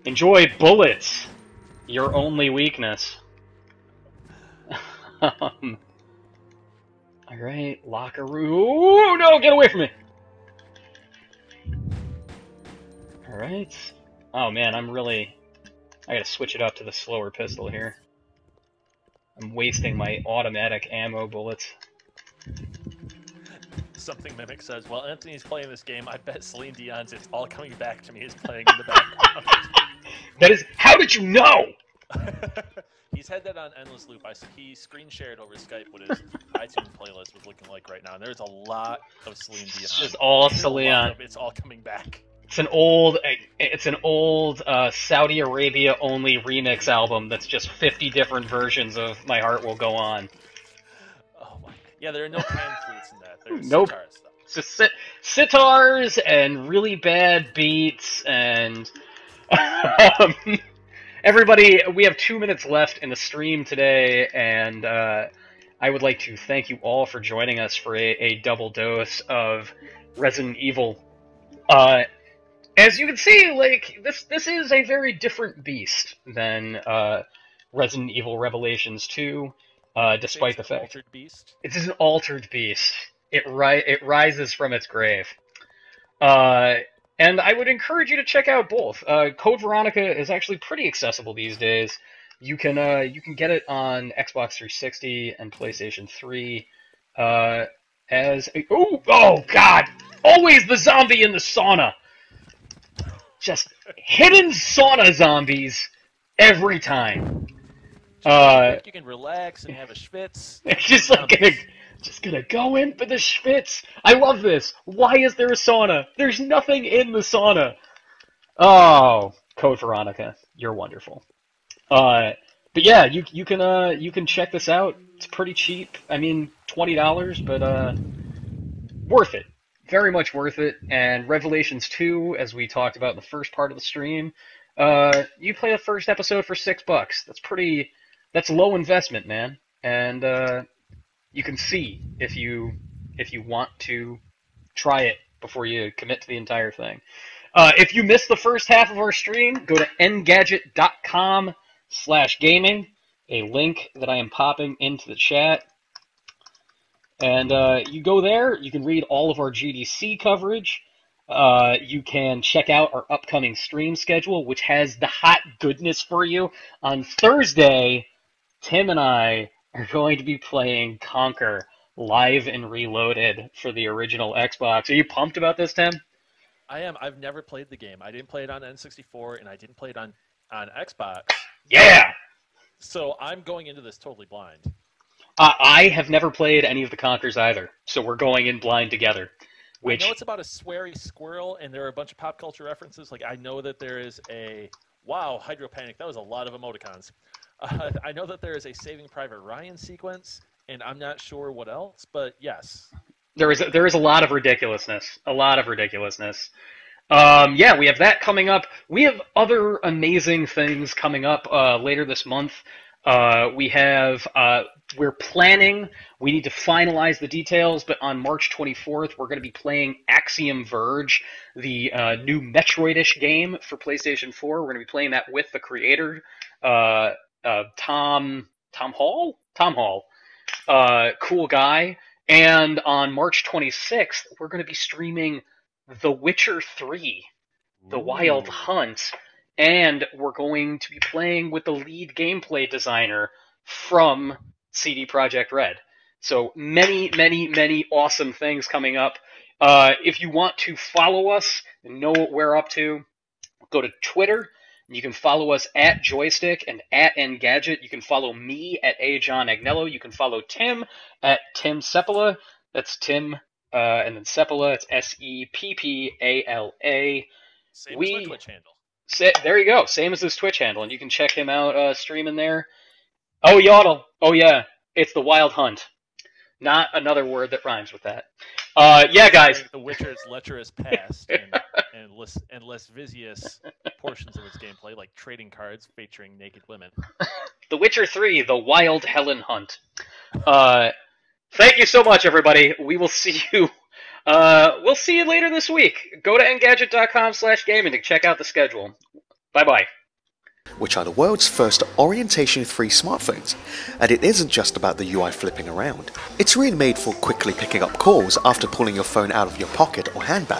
Enjoy bullets. Your only weakness. All right, locker room. Ooh, no, get away from me. Alright. Oh man, I gotta switch it up to the slower pistol here. I'm wasting my automatic ammo bullets. Something Mimic says, while Anthony's playing this game, I bet Celine Dion's It's All Coming Back to Me is playing in the background. That is... How did you know?! He's had that on endless loop. He screen shared over Skype what his iTunes playlist was looking like right now, and there's a lot of Celine Dion. It's just all Celine. It's All Coming Back. It's an old Saudi Arabia only remix album that's just 50 different versions of My Heart Will Go On. Oh my! Yeah, there are no pan flutes in that. There's nope. sitar stuff. It's just sitars and really bad beats and. Everybody, we have 2 minutes left in the stream today, and I would like to thank you all for joining us for a double dose of Resident Evil. As you can see, like, this is a very different beast than Resident Evil Revelations 2, despite the fact... Altered beast? It is an altered beast. It rises from its grave. And I would encourage you to check out both. Code Veronica is actually pretty accessible these days. You can get it on Xbox 360 and PlayStation 3 oh god! Always the zombie in the sauna! Just hidden sauna zombies every time. You can relax and have a schwitz. Just gonna go in for the schwitz. I love this. Why is there a sauna? There's nothing in the sauna. Oh, Code Veronica, you're wonderful. But yeah, you can check this out. It's pretty cheap. I mean, $20, but worth it. Very much worth it. And Revelations 2, as we talked about in the first part of the stream, you play the first episode for $6. That's low investment, man. And you can see if you want to try it before you commit to the entire thing. If you missed the first half of our stream, go to engadget.com/gaming, a link that I am popping into the chat. And you go there, you can read all of our GDC coverage. You can check out our upcoming stream schedule, which has the hot goodness for you. On Thursday, Tim and I are going to be playing Conquer Live and Reloaded for the original Xbox. Are you pumped about this, Tim? I am. I've never played the game. I didn't play it on N64, and I didn't play it on Xbox. Yeah! So I'm going into this totally blind. I have never played any of the Conquers either, so we're going in blind together. I know it's about a sweary squirrel, and there are a bunch of pop culture references. Like, I know that there is a... Wow, Hydropanic, that was a lot of emoticons. I know that there is a Saving Private Ryan sequence, and I'm not sure what else, but yes. There is a lot of ridiculousness. Yeah, we have that coming up. We have other amazing things coming up later this month. We're planning, we need to finalize the details, but on March 24th, we're going to be playing Axiom Verge, the new Metroid-ish game for PlayStation 4. We're going to be playing that with the creator, Tom Hall? Tom Hall. Cool guy. And on March 26th, we're going to be streaming The Witcher 3, The Wild Hunt, and we're going to be playing with the lead gameplay designer from CD Projekt Red. So many, many, many awesome things coming up. If you want to follow us and know what we're up to, go to Twitter. You can follow us at Joystick and at Engadget. You can follow me at John Agnello. You can follow Tim at Tim Seppala. That's Tim, and then Seppala. It's Seppala. Same as my Twitch handle. There you go. Same as his Twitch handle, and you can check him out streaming there. Oh, Yodel. Oh, yeah. It's The Wild Hunt. Not another word that rhymes with that. Yeah, guys. The Witcher's lecherous past and lascivious portions of its gameplay, like trading cards featuring naked women. The Witcher 3, The Wild Helen Hunt. Thank you so much, everybody. We will see you. We'll see you later this week. Go to engadget.com/gaming to check out the schedule. Bye-bye. Which are the world's first orientation-free smartphones. And it isn't just about the UI flipping around. It's really made for quickly picking up calls after pulling your phone out of your pocket or handbag.